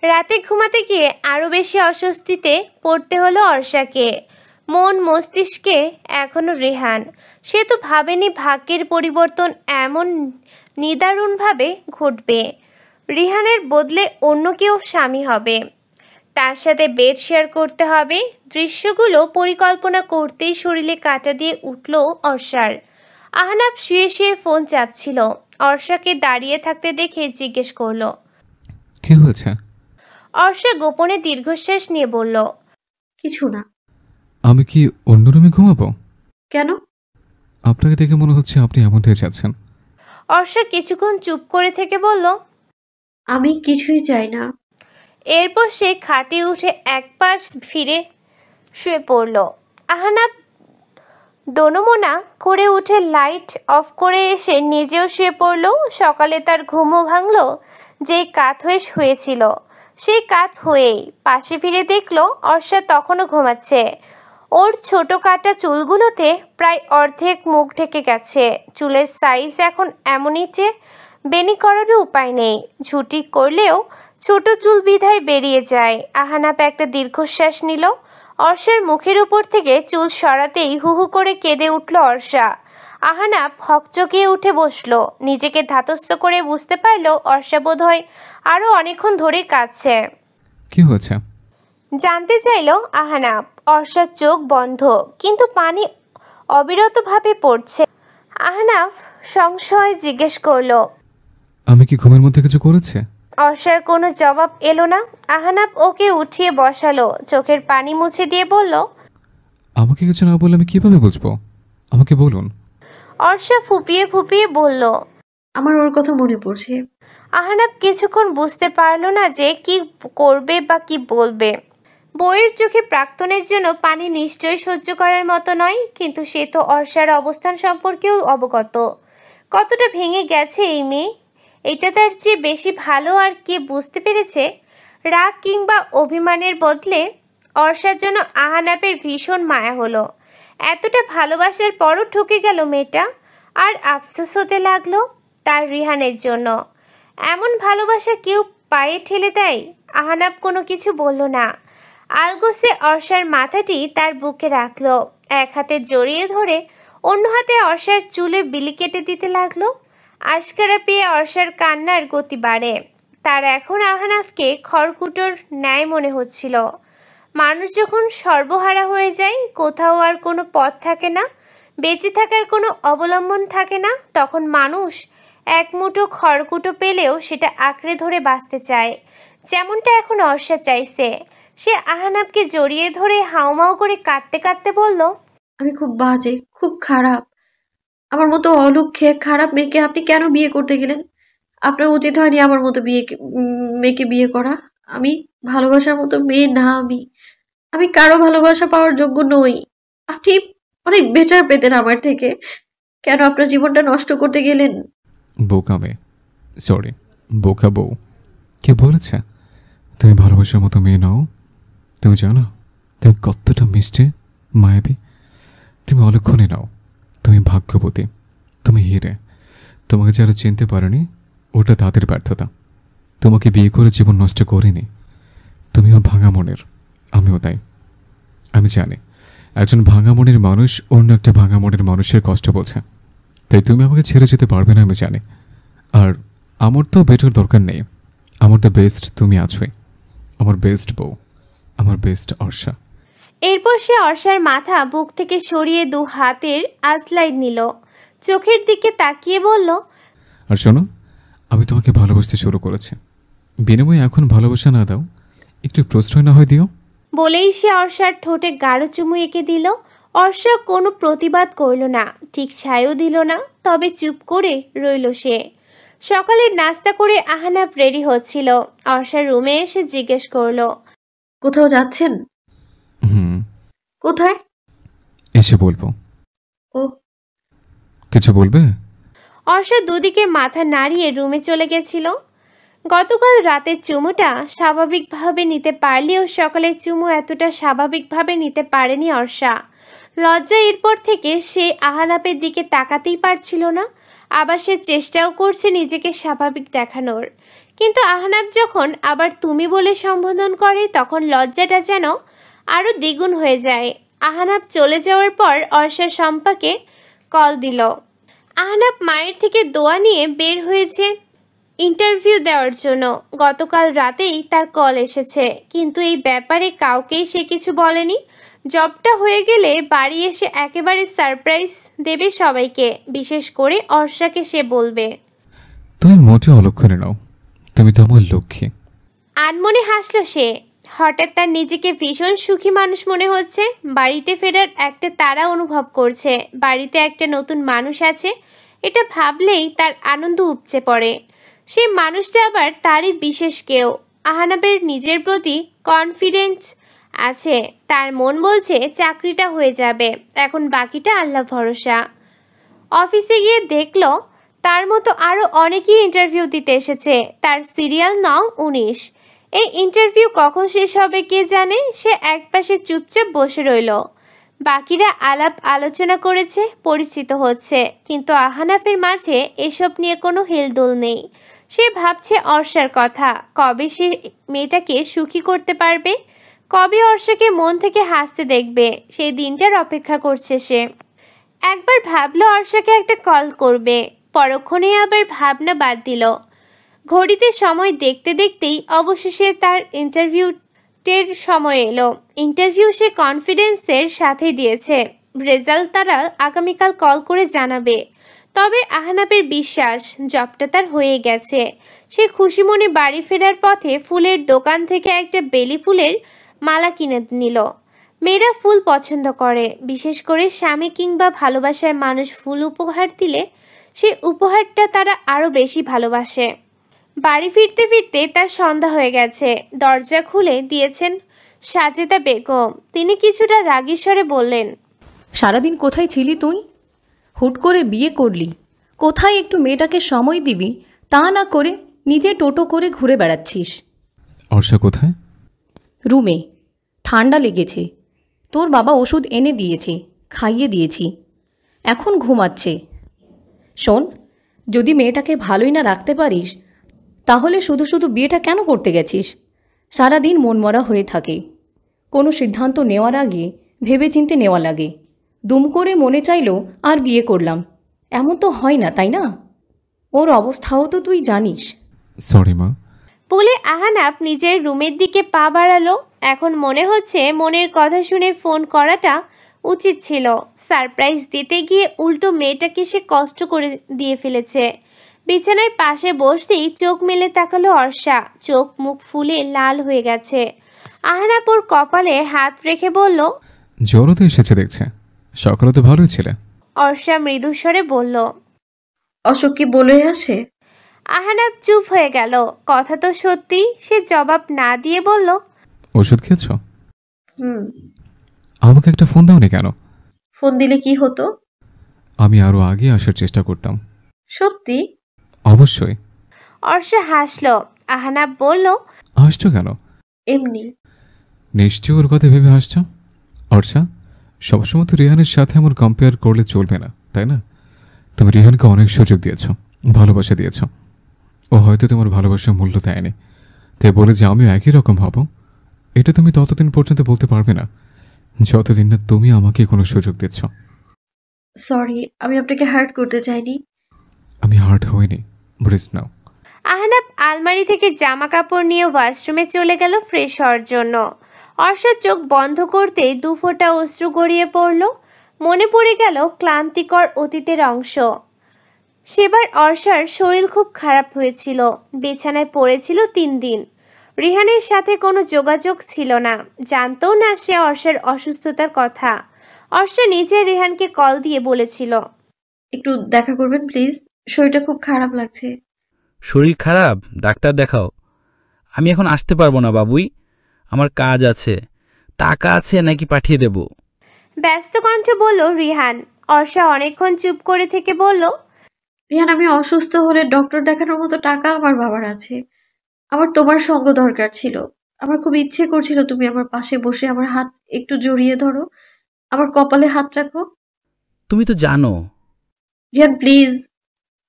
রাতে ঘুমাতে গিয়ে আরো বেশি অস্বস্তিতে পড়তে হলো অর্ষাকে। মন মস্তিষ্কে এখনো রেহান। সে তো ভাবেনি ভাগ্যের পরিবর্তন এমন নিদারুণভাবে ঘটবে। রিহানের বদলে অন্য কেউ স্বামী হবে, তার সাথে বেড শেয়ার করতে হবে। দৃশ্যগুলো পরিকল্পনা করতেই শরীরে কাঁটা দিয়ে উঠল অর্ষার। আহনাব শুয়ে শুয়ে ফোন চাপছিল। অর্ষাকে দাঁড়িয়ে থাকতে দেখে জিজ্ঞেস করলো, কি হয়েছে? অর্ষা গোপনে দীর্ঘশ্বাস নিয়ে বলল, কিছু না। আমি কি অন্য রুমে ঘুমাবো? কেন? আপনাকে দেখে মনে হচ্ছে আপনি এমনটাই চাচ্ছেন। অর্ষা কিছুক্ষণ চুপ করে থেকে বলল, আমি কিছুই চাই না। এরপর সে খাটে উঠে এক পাশ ফিরে শুয়ে পড়ল। আহনাব দোনমোনা করে উঠে লাইট অফ করে এসে নিজেও শুয়ে পড়ল। সকালে তার ঘুমও ভাঙল। যেই কাত হয়ে শুয়েছিল সেই কাত হয়েই পাশে ফিরে দেখল অর্ষা তখনও ঘুমাচ্ছে। ওর ছোট কাটা চুলগুলোতে প্রায় অর্ধেক মুখ ঢেকে গেছে। চুলের সাইজ এখন এমনই যে বেনি করারও উপায় নেই। ঝুটি করলেও ছোট চুল বিধায় বেরিয়ে যায়। আহনাব একটা দীর্ঘশ্বাস নিল। অর্ষার মুখের উপর থেকে চুল সরাতেই হু হু করে কেঁদে উঠল অর্ষা। আহনাব হকচকিয়ে উঠে বসলো। নিজেকে ধাতস্থ করে বুঝতে পারল অর্ষা বোধহয় আরো অনেকক্ষণ ধরে কাঁদছে। কি হয়েছে জানতে চাইল আহনাব। অর্ষার চোখ বন্ধ, কিন্তু পানি অবিরতভাবে পড়ছে। আহনাব সংশয় জিজ্ঞেস করলো, আমি কি ঘুমের মধ্যে কিছু করেছে? অর্ষার কোনো জবাব এলো না। আহনাব ওকে উঠিয়ে বসালো, চোখের পানি মুছে দিয়ে বলল, আমাকে কিছু না বললে আমি কিভাবে বুঝবো? আমাকে বলুন। অর্ষা ফুপিয়ে ফুপিয়ে বলল, আমার ওর কথা মনে পড়ছে। আহনাব কিছুক্ষণ বুঝতে পারল না যে কি করবে বা কি বলবে। বইয়ের চোখে প্রাক্তনের জন্য পানি নিশ্চয়ই সহ্য করার মতো নয়, কিন্তু সে তো অর্ষার অবস্থান সম্পর্কেও অবগত। কতটা ভেঙে গেছে এই মেয়ে, এটা তার চেয়ে বেশি ভালো আর কে বুঝতে পেরেছে। রাগ কিংবা অভিমানের বদলে অর্ষার জন্য আহনাবের ভীষণ মায়া হলো। এতটা ভালোবাসার পরও ঠকে গেল মেয়েটা। আর আফসোস হতে লাগলো তার রিহানের জন্য। এমন ভালোবাসা কেউ পায়ে ঠেলে দেয়? আহনাব কোনো কিছু বলল না। আলগোসে অর্ষার মাথাটি তার বুকে রাখলো, এক হাতে জড়িয়ে ধরে অন্য হাতে অর্ষার চুলে বিলি কেটে দিতে লাগলো। আশকারা পেয়ে অর্ষার কান্নার গতি বাড়ে। তার এখন আহনাফকে খড়কুটোর ন্যায় মনে হচ্ছিল। মানুষ যখন সর্বহারা হয়ে যায়, কোথাও আর কোনো পথ থাকে না, বেঁচে থাকার কোনো অবলম্বন থাকে না, তখন মানুষ এক মুঠো খড়কুটো পেলেও সেটা আঁকড়ে ধরে বাঁচতে চায়, যেমনটা এখন অর্ষা চাইছে। সে আহনাবকে জড়িয়ে ধরে হাউমাউ করে কাঁদতে কাঁদতে বলল, আমি খুব বাজে, খুব খারাপ। আমার মতো অলুক্ষে খারাপ মেয়েকে আপনি কেন বিয়ে করতে গেলেন? আপনার উচিত হয়নি আমার মতো মেয়েকে বিয়ে করা। আমি ভালোবাসার মতো মেয়ে না। আমি কারো ভালোবাসা পাওয়ার যোগ্য নই। আপনি অনেক বেটার পেতেন আমার থেকে। কেন আপনার জীবনটা নষ্ট করতে গেলেন? বোকা মেয়ে, সরি, বোকা বউ। কে বলেছে তুমি ভালোবাসার মতো মেয়ে নাও? তুমি জানো তুমি কতটা মিষ্টি, মায়াবী? তুমি অলক্ষণে নাও, তুমি ভাগ্যবতী, তুমি হিরে। তোমাকে যারা চিনতে পারেনি ওটা তাদের ব্যর্থতা। তোমাকে বিয়ে করে জীবন নষ্ট করিনি। তুমিও ভাঙা মনের, আমিও তাই। আমি জানি একজন ভাঙা মনের মানুষ অন্য একটা ভাঙা মনের মানুষের কষ্ট বোঝে, তাই তুমি আমাকে ছেড়ে যেতে পারবে না আমি জানি। আর আমার তো বেটার দরকার নেই, আমার দ্য বেস্ট তুমি আছোই, আমার বেস্ট বউ, আমার বেস্ট অর্ষা। এরপর সে অর্ষার মাথা বুক থেকে সরিয়ে 2 হাতের আঁচলাই নিল, চোখের দিকে তাকিয়ে বলল, আর শোনো, আমি তোমাকে ভালোবাসতে শুরু করেছি। বিনিময়ে এখন ভালোবাসা না দাও, একটু প্রশ্রয় না হয় দিও। বলেই সে অর্ষার ঠোঁটে গাঢ় চুমু এঁকে দিল। অর্ষা কোনো প্রতিবাদ করল না, ঠিক ছাইও দিল না, তবে চুপ করে রইল সে। সকালে নাস্তা করে আহনাব রেডি হচ্ছিল। অর্ষার রুমে এসে জিজ্ঞেস করলো, কোথাও যাচ্ছেন? কোথায়? এসে বলবো। ও, কিছু বলবে? অর্ষা দুদিকে মাথা নাড়িয়ে রুমে চলে গেছিল। গতকাল রাতের চুমুটা স্বাভাবিকভাবে নিতে পারলেও সকালের চুমু এতটা স্বাভাবিকভাবে নিতে পারেনি অর্ষা। লজ্জা এরপর থেকে সে আহনাবের দিকে তাকাতেই পারছিল না, আবার সে চেষ্টাও করছে নিজেকে স্বাভাবিক দেখানোর। কিন্তু আহনাব যখন আবার তুমি বলে সম্বোধন করে তখন লজ্জাটা যেন আরও দ্বিগুণ হয়ে যায়। আহনাব চলে যাওয়ার পর অর্ষা শম্পাকে কল দিল। আহনাব মায়ের থেকে দোয়া নিয়ে বের হয়েছে ইন্টারভিউ দেওয়ার জন্য। গতকাল রাতেই তার কল এসেছে, কিন্তু এই ব্যাপারে কাউকেই সে কিছু বলেনি। জবটা হয়ে গেলে বাড়ি এসে একেবারে সারপ্রাইজ দেবে সবাইকে, বিশেষ করে অর্ষাকে সে বলবে। তুমি মোটে অলক্ষণে নাও, তুমি তো আমার লক্ষ্মী। আনমনে হাসল সে। হঠাৎ তার নিজেকে ভীষণ সুখী মানুষ মনে হচ্ছে। বাড়িতে ফেরার একটা তাড়া অনুভব করছে, বাড়িতে একটা নতুন মানুষ আছে, এটা ভাবলেই তার আনন্দ উপচে পড়ে। সেই মানুষটা আবার তারই বিশেষ কেউ। আহনাবের নিজের প্রতি কনফিডেন্স আছে, তার মন বলছে চাকরিটা হয়ে যাবে, এখন বাকিটা আল্লাহ ভরসা। অফিসে গিয়ে দেখলো তার মতো আরও অনেকেই ইন্টারভিউ দিতে এসেছে। তার সিরিয়াল নং 19। এই ইন্টারভিউ কখন শেষ হবে কে জানে। সে একপাশে চুপচাপ বসে রইল। বাকিরা আলাপ আলোচনা করেছে, পরিচিত হচ্ছে, কিন্তু আহনাফের মাঝে এসব নিয়ে কোনো হেলদোল নেই। সে ভাবছে অর্ষার কথা, কবে সে মেয়েটাকে সুখী করতে পারবে, কবে অর্ষাকে মন থেকে হাসতে দেখবে, সেই দিনটার অপেক্ষা করছে সে। একবার ভাবলো অর্ষাকে একটা কল করবে, পরক্ষণে আবার ভাবনা বাদ দিল। ঘড়িতে সময় দেখতে দেখতেই অবশেষে তার ইন্টারভিউটের সময় এলো। ইন্টারভিউ সে কনফিডেন্সের সাথে দিয়েছে, রেজাল্ট তারা আগামীকাল কল করে জানাবে। তবে আহনাবের বিশ্বাস জবটা তার হয়ে গেছে। সে খুশি মনে বাড়ি ফেরার পথে ফুলের দোকান থেকে একটা বেলি ফুলের মালা কিনে নিল। মেয়েরা ফুল পছন্দ করে, বিশেষ করে স্বামী কিংবা ভালোবাসার মানুষ ফুল উপহার দিলে সেই উপহারটা তারা আরও বেশি ভালোবাসে। বাড়ি ফিরতে ফিরতে তার সন্ধ্যা হয়ে গেছে। দরজা খুলে দিয়েছেন সাজেদা বেগম। তিনি কিছুটা রাগী স্বরে বললেন, সারাদিন কোথায় ছিলি তুই? হুট করে বিয়ে করলি, কোথায় একটু মেয়েটাকে সময় দিবি তা না করে নিজে টোটো করে ঘুরে বেড়াচ্ছিস। অর্ষা কোথায়? রুমে, ঠান্ডা লেগেছে, তোর বাবা ওষুধ এনে দিয়েছে, খাইয়ে দিয়েছি, এখন ঘুমাচ্ছে। শোন, যদি মেয়েটাকে ভালোই না রাখতে পারিস তাহলে শুধু শুধু বিয়েটা কেন করতে গেছিস? সারাদিন মনমরা হয়ে থাকে। কোনো সিদ্ধান্ত নেওয়ার আগে ভেবেচিন্তে নেওয়া লাগে। দুম করে মনে চাইলো আর বিয়ে করলাম, এমন তো হয় না, তাই না? ওর অবস্থাও তো তুই জানিস। সরি মা। বলে আহনাব নিজের রুমের দিকে পা বাড়ালো। এখন মনে হচ্ছে মনের কথা শুনে ফোন করাটা উচিত ছিল। সারপ্রাইজ দিতে গিয়ে উল্টো মেয়েটাকে সে কষ্ট করে দিয়ে ফেলেছে। বিছানায় পাশে বসতেই চোখ মেলে তাকালো অর্ষা। চোখ মুখ ফুলে লাল হয়ে গেছে। আহনাব ওর কপালে হাত রেখে বলল, জ্বরও তো এসেছে দেখছে, সকালে তো ভালোই ছিল। অর্ষা মৃদুস্বরে বলল, অশোক কি বলে আসে? আহনাব চুপ হয়ে গেল। কথা তো সত্যি। সে জবাব না দিয়ে বলল, ওষুধ খেয়েছ? হুম। আমাকে একটা ফোন দাওনি কেন? ফোন দিলে কি হতো? আমি আরো আগে আসার চেষ্টা করতাম। সত্যি? অবশ্যই। অর্ষা হাসলো। আহনাব বলল, হাসছো কেন? এমনি। নিশ্চয় ওর কথা ভেবে হাসছো। অর্ষা, সবসময় তো রিহানের সাথে আমার কম্পেয়ার করলে চলবে না, তাই না? তুমি রিহানকে অনেক সুযোগ দিয়েছ, ভালোবাসা দিয়েছ। ও হয়তো তোমার ভালোবাসার মূল্য দেয়নি, তাই বলে যে আমিও একই রকম হব এটা তুমি ততদিন পর্যন্ত বলতে পারবে না যতদিন না তুমি আমাকে কোনো সুযোগ দিচ্ছ। সরি, আমি আপনাকে হার্ট করতে চাইনি। আমি হার্ট হইনি, ব্রেস্ট নাও। আহনাব আলমারি থেকে জামা কাপড় নিয়ে ওয়াশরুমে চলে গেল ফ্রেশ হওয়ার জন্য। অর্ষার চোখ বন্ধ করতেই দুফোঁটা অশ্রু গড়িয়ে পড়ল। মনে পড়ে গেল ক্লান্তিকর অতীতের অংশ। সেবার অর্ষার শরীর খুব খারাপ হয়েছিল, বিছানায় পড়েছিল 3 দিন। রিহানের সাথে কোনো যোগাযোগ ছিল না, জানতও না সে অর্ষার অসুস্থতার কথা। অর্ষা নিজে রিহানকে কল দিয়ে বলেছিল, একটু দেখা করবেন প্লিজ, শরীরটা খুব খারাপ লাগছে। শরীর খারাপ? ডাক্তার দেখাও। আমি এখন আসতে পারবো না বাবুই, আমার কাজ আছে। টাকা আছে নাকি পাঠিয়ে দেব? ব্যস্ত কণ্ঠে বলল রিহান। অর্ষা অনেকক্ষণ চুপ করে থেকে বলল, রিহান, আমি অসুস্থ হলে ডক্টর দেখানোর মতো টাকা আমার বাবার আছে। আমার তোমার সঙ্গ দরকার ছিল। আমার খুব ইচ্ছে করছিল তুমি আমার পাশে বসে আমার হাত একটু জড়িয়ে ধরো, আমার কপালে হাত রাখো। তুমি তো জানো। রিহান প্লিজ,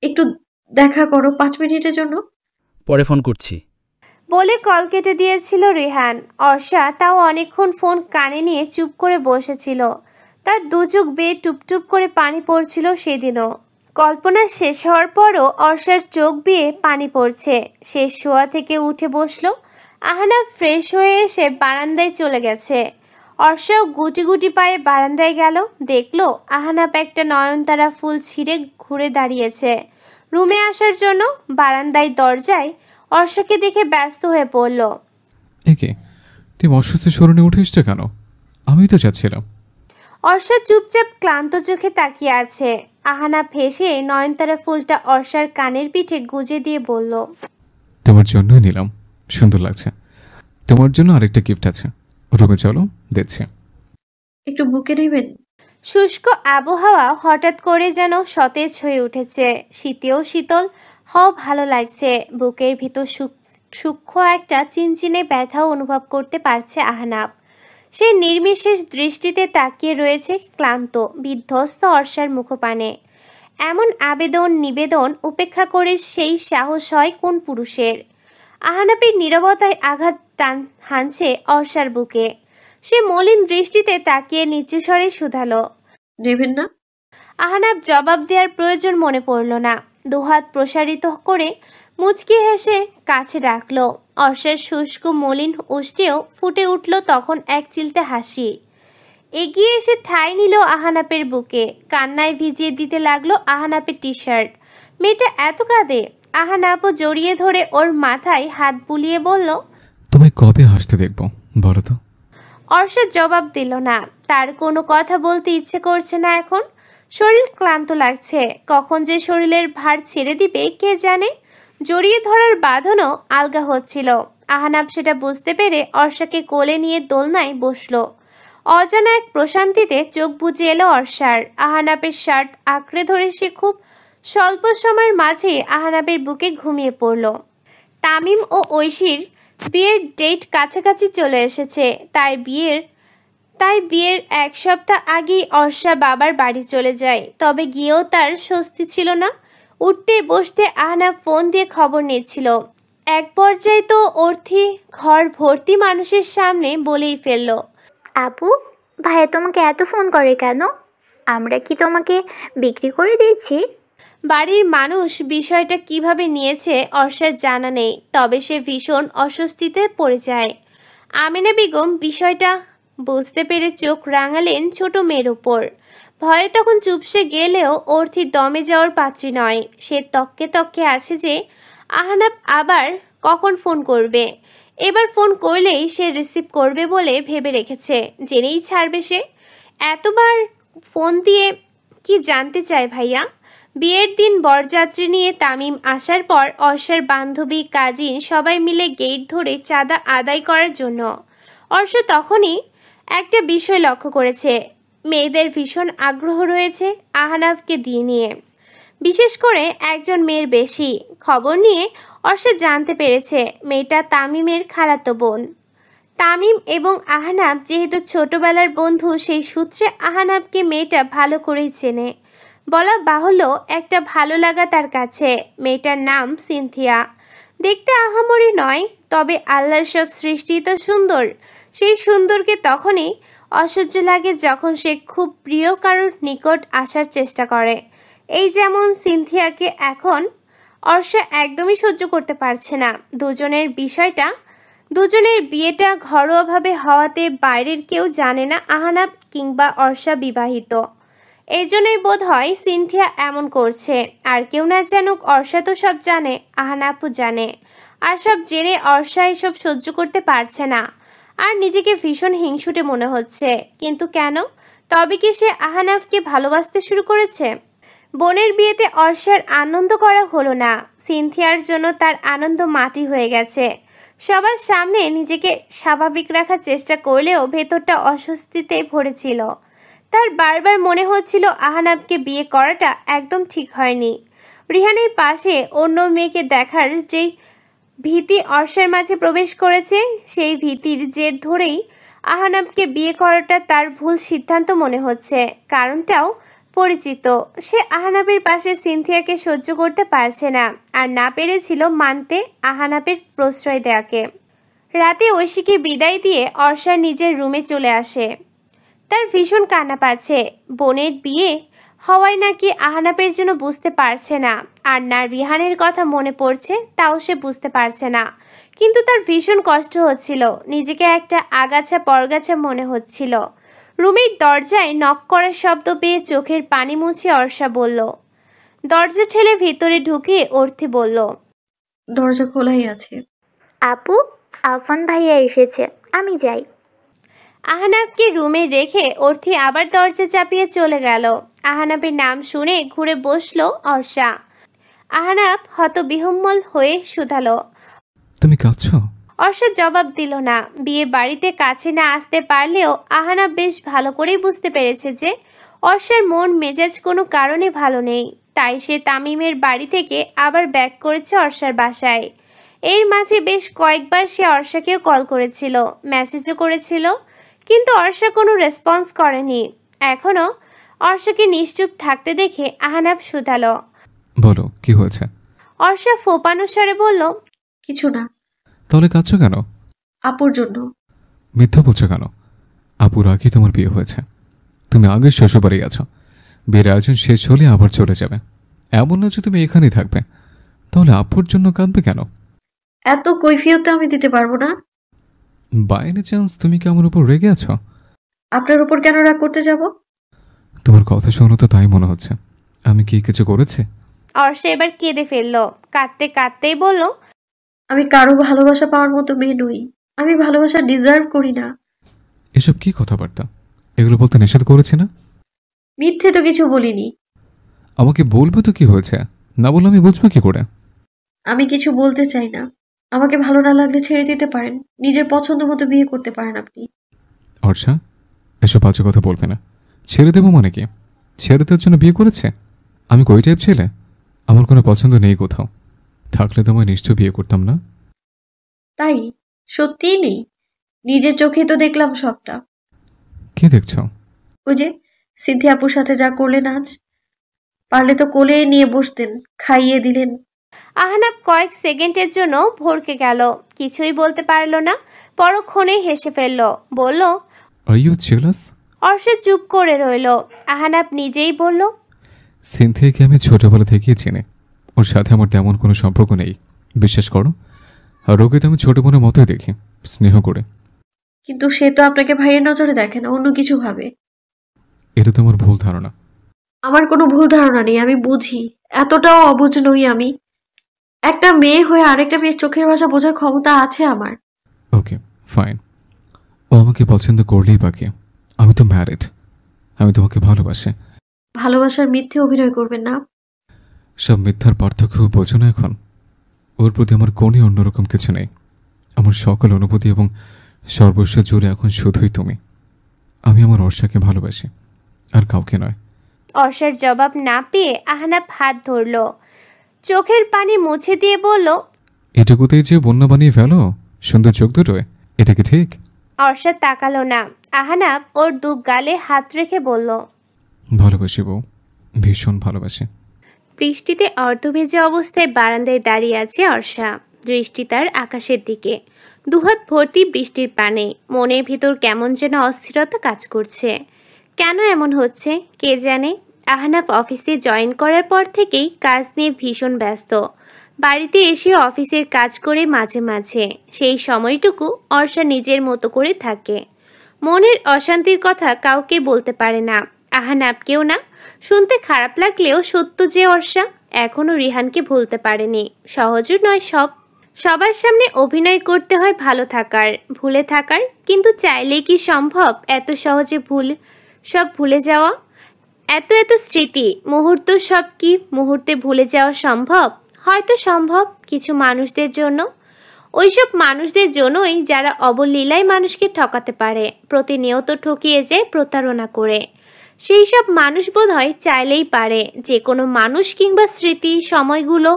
একটু দেখা করো 5 মিনিটের জন্য। পরে ফোন করছি বলে কল কেটে দিয়েছিল রিহান। অর্ষা তাও অনেকক্ষণ ফোন কানে নিয়ে চুপ করে বসেছিল। তার 2 চোখ বেয়ে টুপটুপ করে পানি পড়ছিল সেদিনও। কল্পনা শেষ হওয়ার পরও অর্ষার চোখ বেয়ে পানি পড়ছে। সে শোয়া থেকে উঠে বসলো। আহনাব ফ্রেশ হয়ে এসে বারান্দায় চলে গেছে। অর্ষাও গুটি গুটি পায়ে বারান্দায় গেল। দেখলো আহনাব একটা নয়নতারা ফুল ছিঁড়ে ঘুরে দাঁড়িয়েছে রুমে আসার জন্য। বারান্দায় দরজায় অর্ষাকে দেখে ব্যস্ত হয়ে পড়ল। একে তুমি অসুস্থ স্মরণে উঠে এসছো কেন? আমি তো যাচ্ছিলাম। অর্ষা চুপচাপ ক্লান্ত চোখে তাকিয়ে আছে। আহনাব হেসে নয়নতারা ফুলটা অর্ষার কানের পিঠে গুজে দিয়ে বলল, তোমার জন্যই নিলাম, সুন্দর লাগছে। তোমার জন্য আরেকটা গিফট আছে, রুমে চলো দিচ্ছি। একটু বুকে নেবেন? শুষ্ক আবহাওয়া হঠাৎ করে যেন সতেজ হয়ে উঠেছে। শীতেও শীতল হওয়া ভালো লাগছে। বুকের ভিতর সূক্ষ্ম একটা চিনচিনে ব্যথাও অনুভব করতে পারছে আহনাব। সে নির্বিশেষ দৃষ্টিতে তাকিয়ে রয়েছে ক্লান্ত বিধ্বস্ত অর্ষার মুখপানে। এমন আবেদন নিবেদন উপেক্ষা করে সেই সাহস হয় কোন পুরুষের? আহনাবের নীরবতায় আঘাত হানছে অর্ষার বুকে। সে মলিন দৃষ্টিতে তাকিয়ে নিচু স্বরে শুধালো, নেবেন না? আহনাব জবাব দেওয়ার প্রয়োজন মনে পড়ল না। দুহাত প্রসারিত করে মুচকি হেসে কাছে রাখলো। অর্ষার শুষ্ক মলিন ওষ্ঠেও ফুটে উঠল তখন এক চিলতে হাসি। এগিয়ে এসে ঠাঁই নিল আহনাপের বুকে। কান্নায় ভিজিয়ে দিতে লাগলো আহনাপের টি শার্ট। মেয়েটা এত কাঁদে। আহনাপও জড়িয়ে ধরে ওর মাথায় হাত বুলিয়ে বলল, তোমায় কবে হাসতে দেখবো বলো তো? অর্ষা জবাব দিল না। তার কোনো কথা বলতে ইচ্ছে করছে না এখন। শরীর ক্লান্ত লাগছে। কখন যে শরীরের ভার ছেড়ে দিবে কে জানে। জড়িয়ে ধরার বাঁধনও আলগা হচ্ছিল। আহনাব সেটা বুঝতে পেরে অর্ষাকে কোলে নিয়ে দোলনায় বসলো। অজানা এক প্রশান্তিতে চোখ বুজে এলো অর্ষার। আহনাবের শার্ট আঁকড়ে ধরে সে খুব স্বল্প সময়ের মাঝে আহনাবের বুকে ঘুমিয়ে পড়ল। তামিম ও ঐশীর বিয়ের ডেট কাছাকাছি চলে এসেছে। তাই বিয়ের 1 সপ্তাহ আগেই অর্ষা বাবার বাড়ি চলে যায়। তবে গিয়েও তার স্বস্তি ছিল না। উঠতে বসতে আহনাব ফোন দিয়ে খবর নিচ্ছিল। এক পর্যায়ে তো অর্থি ঘর ভর্তি মানুষের সামনে বলেই ফেলল, আপু, ভাইয়া তোমাকে এত ফোন করে কেন? আমরা কি তোমাকে বিক্রি করে দিয়েছি? বাড়ির মানুষ বিষয়টা কিভাবে নিয়েছে অর্ষার জানা নেই। তবে সে ভীষণ অস্বস্তিতে পড়ে যায়। আমিনা বেগম বিষয়টা বুঝতে পেরে চোখ রাঙালেন ছোট মেয়ের ওপর। ভয়ে তখন চুপসে গেলেও অর্থি দমে যাওয়ার পাত্রী নয়। সে তককে তককে আছে যে আহনাব আবার কখন ফোন করবে। এবার ফোন করলেই সে রিসিভ করবে বলে ভেবে রেখেছে। জেনেই ছাড়বে সে। এতবার ফোন দিয়ে কি জানতে চায় ভাইয়া? বিয়ের দিন বরযাত্রী নিয়ে তামিম আসার পর অর্ষার বান্ধবী কাজিন সবাই মিলে গেট ধরে চাঁদা আদায় করার জন্য। অর্ষা তখনই একটা বিষয় লক্ষ্য করেছে। মেয়েদের ভীষণ আগ্রহ রয়েছে আহনাবকে দিয়ে নিয়ে, বিশেষ করে একজন মেয়ের বেশি। খবর নিয়ে অর্ষা জানতে পেরেছে মেয়েটা তামিমের খালাতো বোন। তামিম এবং আহনাব যেহেতু ছোটবেলার বন্ধু, সেই সূত্রে আহনাবকে মেয়েটা ভালো করেই চেনে। বলা বাহুল্য একটা ভালো লাগা তার কাছে। মেয়েটার নাম সিনথিয়া। দেখতে আহামরি নয়, তবে আল্লাহর সব সৃষ্টি তো সুন্দর। সেই সুন্দরকে তখনই অসহ্য লাগে যখন সে খুব প্রিয় কারোর নিকট আসার চেষ্টা করে। এই যেমন সিনথিয়াকে এখন অর্ষা একদমই সহ্য করতে পারছে না। দুজনের বিয়েটা ঘরোয়াভাবে হওয়াতে বাইরের কেউ জানে না আহনাব কিংবা অর্ষা বিবাহিত। এই জন্যই বোধ হয় সিনথিয়া এমন করছে। আর কেউ না জানুক, অর্ষা তো সব জানে, আহনাবও জানে। আর সব জেনে অর্ষা এসব সহ্য করতে পারছে না আর নিজেকে ভীষণ হিংসুটে মনে হচ্ছে। কিন্তু কেন? তবে কি সে আহনাবকে ভালোবাসতে শুরু করেছে? বোনের বিয়েতে অর্ষার আনন্দ করা হলো না। সিনথিয়ার জন্য তার আনন্দ মাটি হয়ে গেছে। সবার সামনে নিজেকে স্বাভাবিক রাখার চেষ্টা করলেও ভেতরটা অস্বস্তিতে ভরেছিল। তার বারবার মনে হচ্ছিল আহনাবকে বিয়ে করাটা একদম ঠিক হয়নি। রিহানের পাশে অন্য মেয়েকে দেখার যেই ভীতি অর্ষার মাঝে প্রবেশ করেছে, সেই ভীতির জের ধরেই আহনাবকে বিয়ে করাটা তার ভুল সিদ্ধান্ত মনে হচ্ছে। কারণটাও পরিচিত। সে আহনাবের পাশে সিনথিয়াকে সহ্য করতে পারছে না, আর না পেরেছিল মানতে আহনাবের প্রশ্রয় দেয়াকে। রাতে ঐশীকে বিদায় দিয়ে অর্ষা নিজের রুমে চলে আসে। তার ভীষণ কান্না পাচ্ছে। বোনের বিয়ে হওয়ায় নাকি আহনাবের জন্য বুঝতে পারছে না, আর না রিহানের কথা মনে পড়ছে, তাও সে বুঝতে পারছে না। কিন্তু তার ভীষণ কষ্ট হচ্ছিল, নিজেকে একটা আগাছা পরগাছা মনে হচ্ছিল। রুমের দরজায় নক করার শব্দ পেয়ে চোখের পানি মুছে অর্ষা বলল। দরজা ঠেলে ভিতরে ঢুকে অর্থে বলল, দরজা খোলাই আছে। আপু, আফান ভাইয়া এসেছে, আমি যাই। আহনাবকে রুমে রেখে অর্থি আবার দরজা চাপিয়ে চলে গেল। আহনাবের নাম শুনে ঘুরে বসলো অর্ষা। আহনাব হতবিহ্বল হয়ে শুধালো, তুমি কাঁদছো? অর্ষা জবাব দিল না। বিয়ে বাড়িতে কাছে না আসতে পারলেও আহনাব বেশ ভালো করেই বুঝতে পেরেছে যে অর্ষার মন মেজাজ কোনো কারণে ভালো নেই। তাই সে তামিমের বাড়ি থেকে আবার ব্যাক করেছে অর্ষার বাসায়। এর মাঝে বেশ কয়েকবার সে অর্ষাকেও কল করেছিল, মেসেজও করেছিল, কিন্তু অর্ষা কোনো রেসপন্স করেনি। এখনো অর্ষাকে নিশ্চুপ থাকতে দেখে আহনাব শুধালো, বলো কি হয়েছে? অর্ষা ফোপানো স্বরে বলল, কিছু না। তাহলে কাঁদছো কেন? আপুর জন্য। মিথ্যা বলছো কেন? আপুর আগে তোমার বিয়ে হয়েছে, তুমি আগে শ্বশুরবাড়ি গেছো, বিয়ের আয়োজন শেষ হলে আবার চলে যাবে। এমন না যে তুমি এখানেই থাকবে। তাহলে আপুর জন্য কাঁদবে কেন? এত কৈফিয়ত আমি দিতে পারবো না। বাই এনি চান্স তুমি কি আমার উপর রেগে আছো? আপনার উপর কেন রাগ করতে যাব? তোমার কথা শোনো তো তাই মনে হচ্ছে। আমি কি কিছু করেছি? অর্ষা এবার কেঁদে ফেললো। কাঁদতে কাঁদতেই বলল, আমি কারো ভালোবাসা পাওয়ার মতো মেয়ে নই। আমি ভালোবাসা ডিজার্ভ করি না। এসব কি কথাবার্তা? এগুলো বলতে নিষেধ করেছি না? মিথ্যে তো কিছু বলিনি। আমাকে বলবে তো কি হয়েছে, না বললে আমি বুঝবো কি করে? আমি কিছু বলতে চাই না। আমাকে ভালো না লাগলে ছেড়ে দিতে পারেন। নিজের পছন্দ মতো বিয়ে করতে পারেন আপনি। অর্ষা, এসব বাজে কথা বলবে না। ছেড়ে দেবো মানে কি? ছেড়ে দেওয়ার জন্য বিয়ে করেছে? আমি কই টাইপ ছেলে? আমার কোনো পছন্দ নেই কোথাও। থাকলে তোমায় নিশ্চয় বিয়ে করতাম না। তাই? সত্যিই নেই? নিজের চোখে তো দেখলাম সবটা। কি দেখছো? ওই যে সিনথিয়া আপুর সাথে যা করলেন আজ। পারলে তো কোলে নিয়ে বসতেন, খাইয়ে দিলেন। আহনাব কয়েক সেকেন্ডের জন্য ভরকে গেল, কিছুই বলতে পারল না। পরক্ষণে হেসে ফেলল, বলল, আর ইউ জেলাস? অর্ষা চুপ করে রইল। আহনাব নিজেই বলল, সিনথিয়াকে আমি ছোটবেলা থেকেই চিনি। ওর সাথে আমার তেমন কোনো সম্পর্ক নেই, বিশ্বাস করো। আর ওকে তো আমি ছোট বোনের মতোই দেখি, স্নেহ করে। কিন্তু সে তো আপনাকে ভাইয়ের নজরে দেখে না, অন্য কিছু ভাবে। এটা তোমার ভুল ধারণা। আমার কোনো ভুল ধারণা নেই, আমি বুঝি। এতটাও অবুঝ নই আমি। একটা মেয়ে হয়ে আরেকটা মেয়ের চোখের ভাষা বোঝার ক্ষমতা আছে আমার। ওকে ফাইন, ও আমাকে পছন্দ করলেই বাকি। আমি তো ম্যারিড, আমি তোমাকে ভালোবাসি। ভালোবাসার মিথ্যে অভিনয় করবেন না। সব মিথ্যার পার্থক্য বোঝো না এখন? ওর প্রতি আমার কোনই অন্যরকম কিছু নেই। আমার সকল অনুভূতি এবং সর্বস্ব জুড়ে এখন শুধুই তুমি। আমি আমার অর্ষাকে ভালোবাসি, আর কাউকে নয়। অর্ষার জবাব না পেয়ে আহনাব হাত ধরল, চোখের পানি মুছে দিয়ে বলল, এটুকুতেই যে বন্যা বানিয়ে ফেলো সুন্দর চোখ দুটোয়, এটা কি ঠিক? অর্ষা তাকালো না। আহনাব ওর দু গালে হাত রেখে বলল, ভালোবাসি বউ, ভীষণ ভালোবাসি। বৃষ্টিতে অর্ধভেজা অবস্থায় বারান্দায় দাঁড়িয়ে আছে অর্ষা, দৃষ্টি তার আকাশের দিকে, দুহাত ভর্তি বৃষ্টির পানে। মনের ভিতর কেমন যেন অস্থিরতা কাজ করছে। কেন এমন হচ্ছে কে জানে। আহনাফ অফিসে জয়েন করার পর থেকেই কাজ নিয়ে ভীষণ ব্যস্ত। বাড়িতে এসে অফিসের কাজ করে মাঝে মাঝে সেই সময়টুকু অর্ষা নিজের মতো করে থাকে। মনের অশান্তির কথা কাউকে বলতে পারে না, আহনাফকেও না। শুনতে খারাপ লাগলেও সত্য যে অর্ষা এখনও রিহানকে ভুলতে পারেনি। সহজও নয় সবার সামনে অভিনয় করতে হয় ভালো থাকার, ভুলে থাকার, কিন্তু চাইলেই কি সম্ভব এত সহজে সব ভুলে যাওয়া? এত এত স্মৃতি মুহূর্ত, সব কি মুহূর্তে ভুলে যাওয়া সম্ভব? হয়তো সম্ভব কিছু মানুষদের জন্য। ওইসব মানুষদের জন্যই যারা অবলীলায় মানুষকে ঠকাতে পারে, প্রতিনিয়ত ঠকিয়ে যায় প্রতারণা করে। সেই সব মানুষ বোধহয় চাইলেই পারে যে কোনো মানুষ কিংবা স্মৃতি সময়গুলো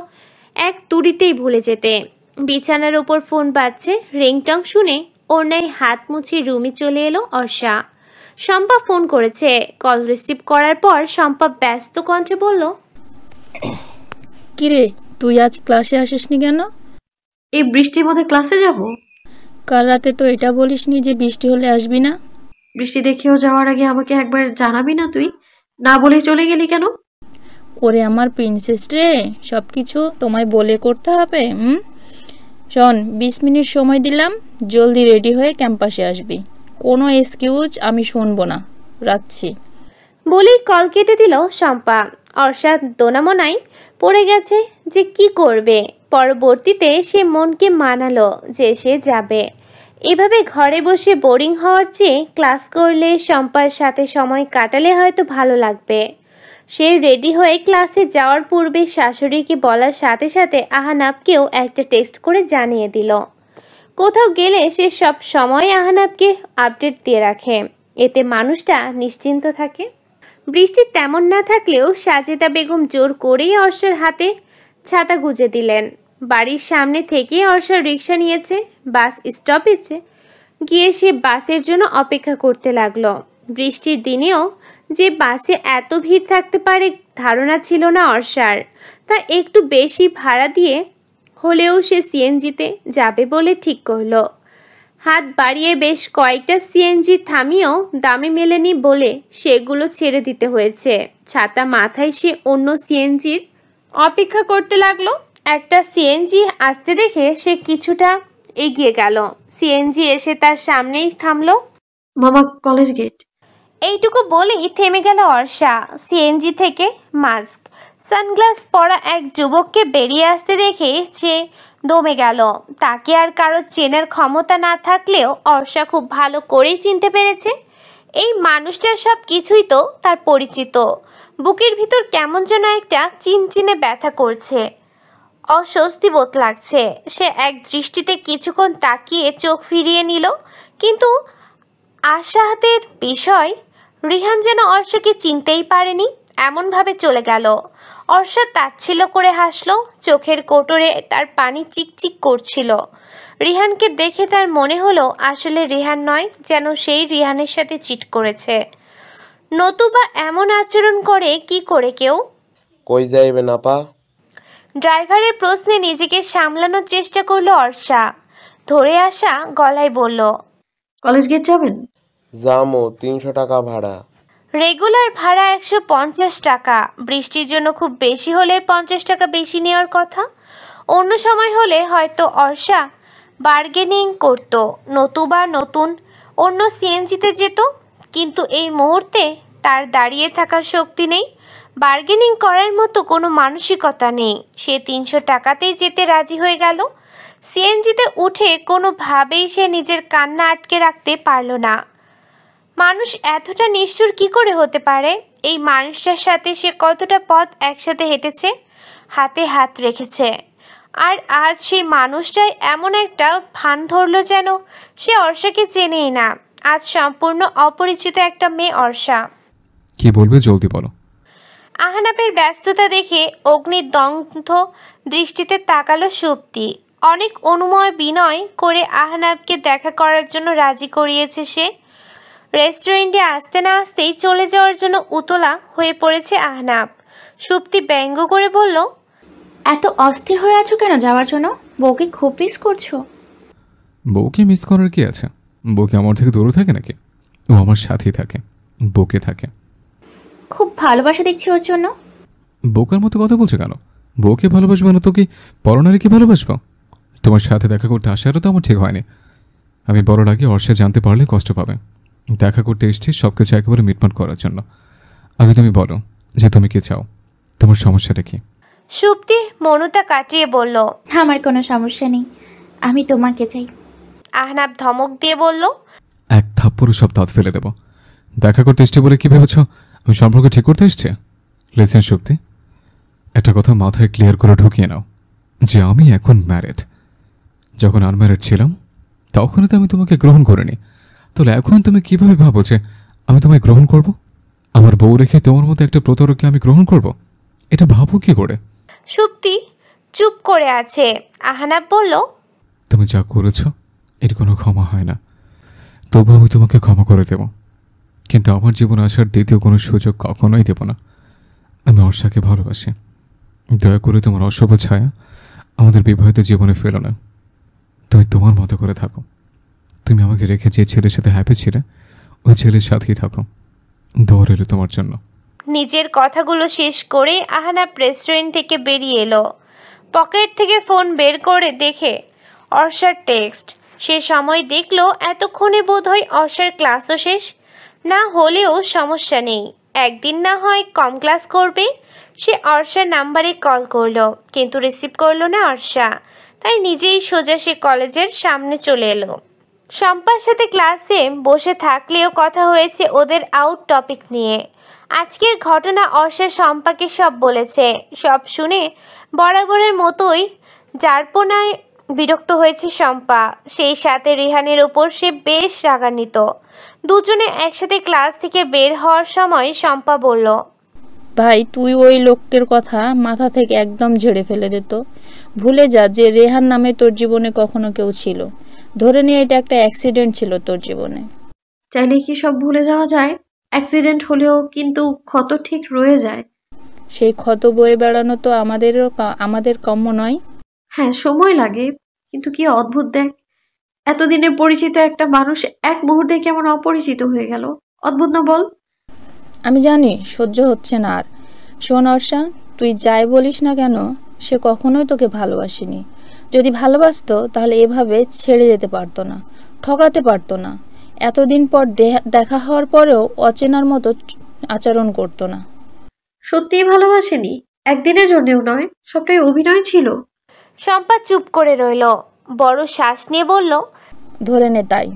এক তুড়িতেই ভুলে যেতে। বিছানার ওপর ফোন বাজছে, রিংটং শুনে ওড়নায় হাত মুছে রুমে চলে এলো অর্ষা। শম্পা ফোন করেছে। কল রিসিভ করার পর শম্পা ব্যস্ত কণ্ঠে বলল, কিরে তুই আজ ক্লাসে আসিসনি কেন? এই বৃষ্টির মধ্যে ক্লাসে যাব? কাল রাতে তো এটা বলিসনি যে বৃষ্টি হলে আসবি না। বৃষ্টি দেখেও যাওয়ার আগে আমাকে একবার জানাবি না? তুই না বলেই চলে গেলি কেন? ওরে আমার প্রিন্সেস রে, সব কিছু তোমায় বলে করতে হবে। শোন, 20 মিনিট সময় দিলাম, জলদি রেডি হয়ে ক্যাম্পাসে আসবি। কোনো এক্সকিউজ আমি শুনবো না, রাখছি। বলেই কল কেটে দিল শম্পা। অর্ষা দোনামোনায় পড়ে গেছে যে কি করবে। পরবর্তীতে সে মনকে মানালো যে সে যাবে। এভাবে ঘরে বসে বোরিং হওয়ার চেয়ে ক্লাস করলে, শম্পার সাথে সময় কাটালে হয়তো ভালো লাগবে। সে রেডি হয়ে ক্লাসে যাওয়ার পূর্বে শাশুড়িকে বলার সাথে সাথে আহনাফকেও একটা টেক্সট করে জানিয়ে দিল। কোথাও গেলে সে সব সময় আহনাফকে আপডেট দিয়ে রাখে, এতে মানুষটা নিশ্চিন্ত থাকে। বৃষ্টি তেমন না থাকলেও সাজেদা বেগম জোর করেই অর্ষার হাতে ছাতা গুজে দিলেন। বাড়ির সামনে থেকে অর্ষা রিক্সা নিয়েছে। বাস স্টপেজে গিয়ে সে বাসের জন্য অপেক্ষা করতে লাগলো। বৃষ্টির দিনেও যে বাসে এত ভিড় থাকতে পারে ধারণা ছিল না অর্ষার। তা একটু বেশি ভাড়া দিয়ে হলেও সে সিএনজিতে যাবে বলে ঠিক করলো। হাত বাড়িয়ে বেশ কয়েকটা সিএনজি থামিয়েও দামে মেলেনি বলে সেগুলো ছেড়ে দিতে হয়েছে। ছাতা মাথায় সে অন্য সিএনজির অপেক্ষা করতে লাগলো। একটা সিএনজি আসতে দেখে সে কিছুটা এগিয়ে গেল। সিএনজি এসে তার সামনেই থামলো। মামা, কলেজ গেট। এইটুকু বলেই থেমে গেল অর্ষা। সিএনজি থেকে মাস্ক সানগ্লাস পরা এক যুবককে বেরিয়ে আসতে দেখে সে দমে গেল। তাকে আর কারো চেনার ক্ষমতা না থাকলেও অর্ষা খুব ভালো করেই চিনতে পেরেছে এই মানুষটার সব কিছুই তো তার পরিচিত। বুকের ভিতর কেমন যেন একটা চিনচিনে ব্যথা করছে, অস্বস্তি বোধ লাগছে। সে এক দৃষ্টিতে কিছুক্ষণ তাকিয়ে চোখ ফিরিয়ে নিল, কিন্তু আশাহাতের বিষয় রিহান যেন অর্ষাকে চিনতেই পারেনি, এমনভাবে চলে গেল। অর্ষা তাচ্ছিল্য করে হাসল, চোখের কোটরে তার পানি চিকচিক করছিল। রিহানকে দেখে তার মনে হলো আসলে রিহান নয়, যেন সেই রিহানের সাথে চিট করেছে। নতুবা এমন আচরণ করে কি করে কেউ? কই যাইবেন আপা? ড্রাইভারের প্রশ্নে নিজেকে সামলানোর চেষ্টা করলো অর্ষা। ধরে আসা গলায় বলল, কলেজ গেট যাবেন? যামো, 300 টাকা ভাড়া। রেগুলার ভাড়া 150 টাকা। বৃষ্টির জন্য খুব বেশি হলে 50 টাকা বেশি নেওয়ার কথা। অন্য সময় হলে হয়তো অর্ষা বার্গেনিং করত, নতুবা নতুন অন্য সিএনজিতে যেত। কিন্তু এই মুহূর্তে তার দাঁড়িয়ে থাকার শক্তি নেই, বার্গেনিং করার মতো কোনো মানসিকতা নেই। সে 300 টাকাতেই যেতে রাজি হয়ে গেল। সিএনজিতে উঠে কোনোভাবেই সে নিজের কান্না আটকে রাখতে পারল না। মানুষ এতটা নিষ্ঠুর কি করে হতে পারে? এই মানুষটার সাথে সে কতটা পথ একসাথে হেঁটেছে, হাতে হাত রেখেছে, আর আজ সেই মানুষটাই এমন একটা ভান ধরলো যেন সে অর্ষাকে চেনেই না। আজ সম্পূর্ণ অপরিচিত একটা মেয়ে অর্ষা। কি বলবে জলদি বলো। আহনাফের ব্যস্ততা দেখে অগ্নিদগ্ধ দৃষ্টিতে তাকালো সুপ্তি। অনেক অনুময় বিনয় করে আহনাফকে দেখা করার জন্য রাজি করিয়েছে সে। রেস্টুরেন্টে আসতে না আসতেই চলে যাওয়ার জন্য উতলা হয়ে পড়েছে আহনাব। সুপ্তি ব্যঙ্গ করে বলল, এত অস্থির হয়ে আছো কেন যাওয়ার জন্য? বউকে খুব মিস করছো? বউকে মিস করার কি আছে? বউকে আমার থেকে দূরে থাকে নাকি? ও আমার সাথেই থাকে, বউকে থাকে। খুব ভালোবাসা দেখছি ওর জন্য। বোকার মতো কথা বলছো কেন? বউকে ভালোবাসবো না তো কি পরনারীকে ভালোবাসবো? তোমার সাথে দেখা করতে আসারও তো আমার ঠিক হয়নি। আমি বড় আগে অর্ষে জানতে পারলে কষ্ট পাবে। দেখা করতে এসেছি সবকিছু একেবারে মিটমাট করার জন্য। আগে তুমি বলো যে তুমি কি চাও, তোমার সমস্যাটা কি? সুপ্তি মনুতা কাটিয়ে বলল, আমার কোনো সমস্যা নেই, আমি তোমাকে চাই। আহনাব ধমক দিয়ে বলল, এক থাপ্পড়ে সব দাঁত ফেলে দেব। দেখা করতে এসছি বলে কি ভেবেছ আমি সম্পর্ক ঠিক করতে এসছি? লিসেন সুপ্তি, একটা কথা মাথায় ক্লিয়ার করে ঢুকিয়ে নাও যে আমি এখন ম্যারিড। যখন আনম্যারিড ছিলাম তখনই তো আমি তোমাকে গ্রহণ করিনি। তাহলে এখন তুমি কিভাবে ভাবো যে আমি তোমায় গ্রহণ করব? আমার বউ রেখে তোমার মতো একটা প্রতারককে আমি গ্রহণ করব? এটা ভাবো কি করে? সুপ্তি চুপ করে আছে। আহনাব বলল, তুমি যা করেছ এর কোনো ক্ষমা হয় না, তবু আমি তোমাকে ক্ষমা করে দেব। কিন্তু আমার জীবনে আসার দ্বিতীয় কোনো সুযোগ কখনোই দেব না। আমি অর্ষাকে ভালোবাসি। দয়া করে তোমার অশুভ ছায়া আমাদের বিবাহিত জীবনে ফেলো না। তুমি তোমার মতো করে থাকো। তুমি আমাকে রেখে যে ছেলের সাথে হ্যাপি ছিলে ওই ছেলের সাথেই থাকো। দোয়া রইল তোমার জন্য। নিজের কথাগুলো শেষ করে আহনাব রেস্টুরেন্ট থেকে বেরিয়ে এলো। পকেট থেকে ফোন বের করে দেখে অর্ষার টেক্সট। সে সময় দেখলো এতক্ষণে বোধহয় অর্ষার ক্লাসও শেষ। না হলেও সমস্যা নেই, একদিন না হয় কম ক্লাস করবে। সে অর্ষার নাম্বারে কল করলো, কিন্তু রিসিভ করলো না অর্ষা। তাই নিজেই সোজা সে কলেজের সামনে চলে এলো। শম্পার সাথে ক্লাসে বসে থাকলেও কথা হয়েছে ওদের আউট টপিক নিয়ে। আজকের ঘটনা অর্ষা শম্পাকে সব বলেছে। সব শুনে বরাবরের মতোই যারপনায় বিরক্ত হয়েছে শম্পা। সেই সাথে রিহানের ওপর সে বেশ রাগান্বিত। দুজনে একসাথে ক্লাস থেকে বের হওয়ার সময় শম্পা বলল, ভাই তুই ওই লোকের কথা মাথা থেকে একদম ঝেড়ে ফেলে দে তো। ভুলে যা যে রেহান নামে তোর জীবনে কখনো কেউ ছিল। ধরে নিয়ে এটা একটা অ্যাক্সিডেন্ট ছিল তোর জীবনে। চাইলে কি সব ভুলে যাওয়া যায়? অ্যাক্সিডেন্ট হলেও কিন্তু ক্ষত ঠিক রয়ে যায়। সেই ক্ষত বয়ে বেড়ানো তো আমাদের কাম্য নয়। হ্যাঁ, সময় লাগে, কিন্তু কি অদ্ভুত দেখ, এতদিনের পরিচিত একটা মানুষ এক মুহূর্তে কেমন অপরিচিত হয়ে গেল। অদ্ভুত না বল? আমি জানি সহ্য হচ্ছে না আর। শোন অর্ষা, তুই যাই বলিস না কেন সে কখনোই তোকে ভালোবাসেনি। যদি ভালোবাসতো তাহলে এভাবে ছেড়ে যেতে পারতো না, ঠকাতে পারতো না। এতদিন পর দেখা হওয়ার পরেও অচেনার মতো আচরণ করতো না। সত্যিই ভালোবাসেনি? একদিনের জন্যও নয়, সবটাই অভিনয় ছিল। শম্পা চুপ করে রইল, বড় শ্বাস নিয়ে বলল, ধরে নে তাই।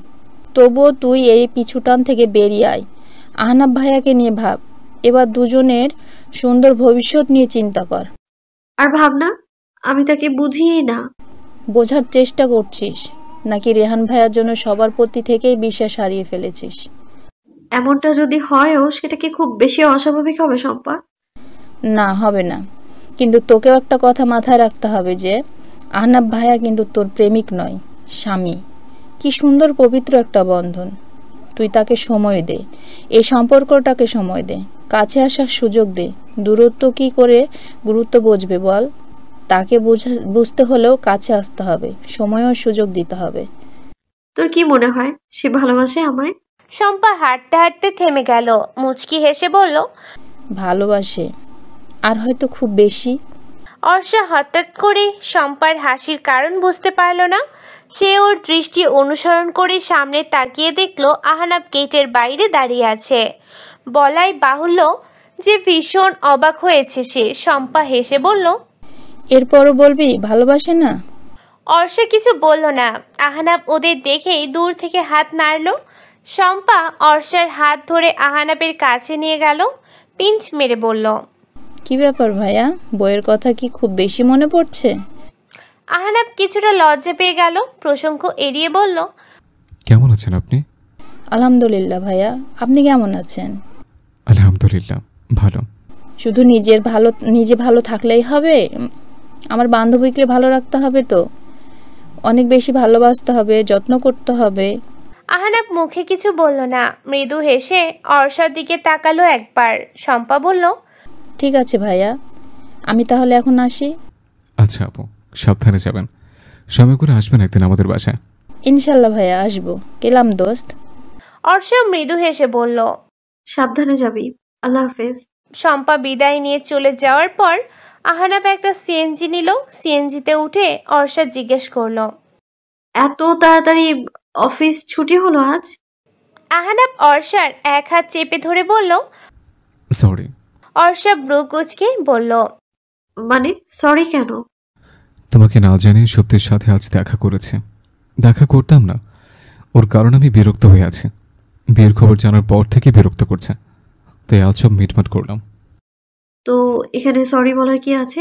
তবুও তুই এই পিছুটান থেকে বেরিয়ে আয়। আহনাব ভাইয়াকে নিয়ে ভাব। এবার দুজনের সুন্দর ভবিষ্যৎ নিয়ে চিন্তা কর। আর ভাবনা, আমি তাকে বুঝিই না। বোঝার চেষ্টা করছিস নাকি রেহান ভাইয়ার জন্য সবার প্রতি থেকেই বিশ্বাস হারিয়ে ফেলেছিস? এমনটা যদি হয়ও সেটা কি খুব বেশি অস্বাভাবিক হবে শম্পা? না, হবে না। কিন্তু তোকেও একটা কথা মাথায় রাখতে হবে যে আহনাব ভাইয়া কিন্তু তোর প্রেমিক নয়, স্বামী। কি সুন্দর পবিত্র একটা বন্ধন। তুই তাকে সময় দে, এই সম্পর্কটাকে সময় দে, কাছে আসার সুযোগ দে। দূরত্ব কি করে গুরুত্ব বুঝবে বল? তাকে বুঝতে হলেও কাছে আসতে হবে, সময়ও সুযোগ দিতে হবে। তোর কি মনে হয় সে ভালোবাসে আমায়? শম্পা হাঁটতে হাঁটতে থেমে গেল, মুচকি হেসে বলল, ভালোবাসে, আর হয়তো খুব বেশি। অর্ষা হঠাৎ করে শম্পার হাসির কারণ বুঝতে পারল না। সে ওর দৃষ্টি অনুসরণ করে সামনে তাকিয়ে দেখল আহনাব গেটের বাইরে দাঁড়িয়ে আছে। বলাই বাহুল্য যে ভীষণ অবাক হয়েছে সে। শম্পা হেসে বলল, এরপরও বলবি ভালোবাসে না? অর্ষা কিছু বলল না। আহনাব ওদের দেখেই দূর থেকে হাত নাড়ল। শম্পা অর্ষার হাত ধরে আহনাবের কাছে নিয়ে গেল, পিঞ্চ মেরে বলল, কি ব্যাপার ভাইয়া, বইয়ের কথা কি খুব বেশি মনে পড়ছে? আহনাব কিছুটা লজ্জা পেয়ে গেল, প্রসঙ্গ এড়িয়ে বলল, কেমন আছেন আপনি? আলহামদুলিল্লাহ ভাইয়া, আপনি কেমন আছেন? আলহামদুলিল্লাহ ভালো। শুধু নিজে ভালো থাকলেই হবে? আমার বান্ধবীকে ভালো রাখতে হবে তো, অনেক বেশি ভালোবাসতে হবে, যত্ন করতে হবে। আহনাব মুখে কিছু বলল না, মৃদু হেসে অর্ষার দিকে তাকালো একবার। শম্পা বলল, ঠিক আছে ভাইয়া, আমি তাহলে এখন আসি। আচ্ছা আপু, সাবধানে যাবেন, সময় করে আসবেন একদিন আমাদের বাসায়। ইনশাল্লাহ ভাইয়া, আসবো। গেলাম দোস্ত। অর্ষা মৃদু হেসে বলল, সাবধানে যাবি, আল্লাহ হাফেজ। শম্পা বিদায় নিয়ে চলে যাওয়ার পর আহনাব একটা সিএনজি নিল। সিএনজিতে উঠে অর্ষা জিজ্ঞেস করলো, এত তাড়াতাড়ি অফিস ছুটি হলো আজ? আহনাব অর্ষার এক হাত চেপে ধরে বলল, সরি। অর্ষা ব্রু কুচকে বলল, মানে সরি কেন? তোমাকে না জানিয়ে সত্যির সাথে আজ দেখা করেছে। দেখা করতাম না, ওর কারণ আমি বিরক্ত হয়ে আছি। বিয়ের খবর জানার পর থেকে বিরক্ত করছে, তাই আজ সব মিটমাট করলাম। তো এখানে সরি বলার কি আছে?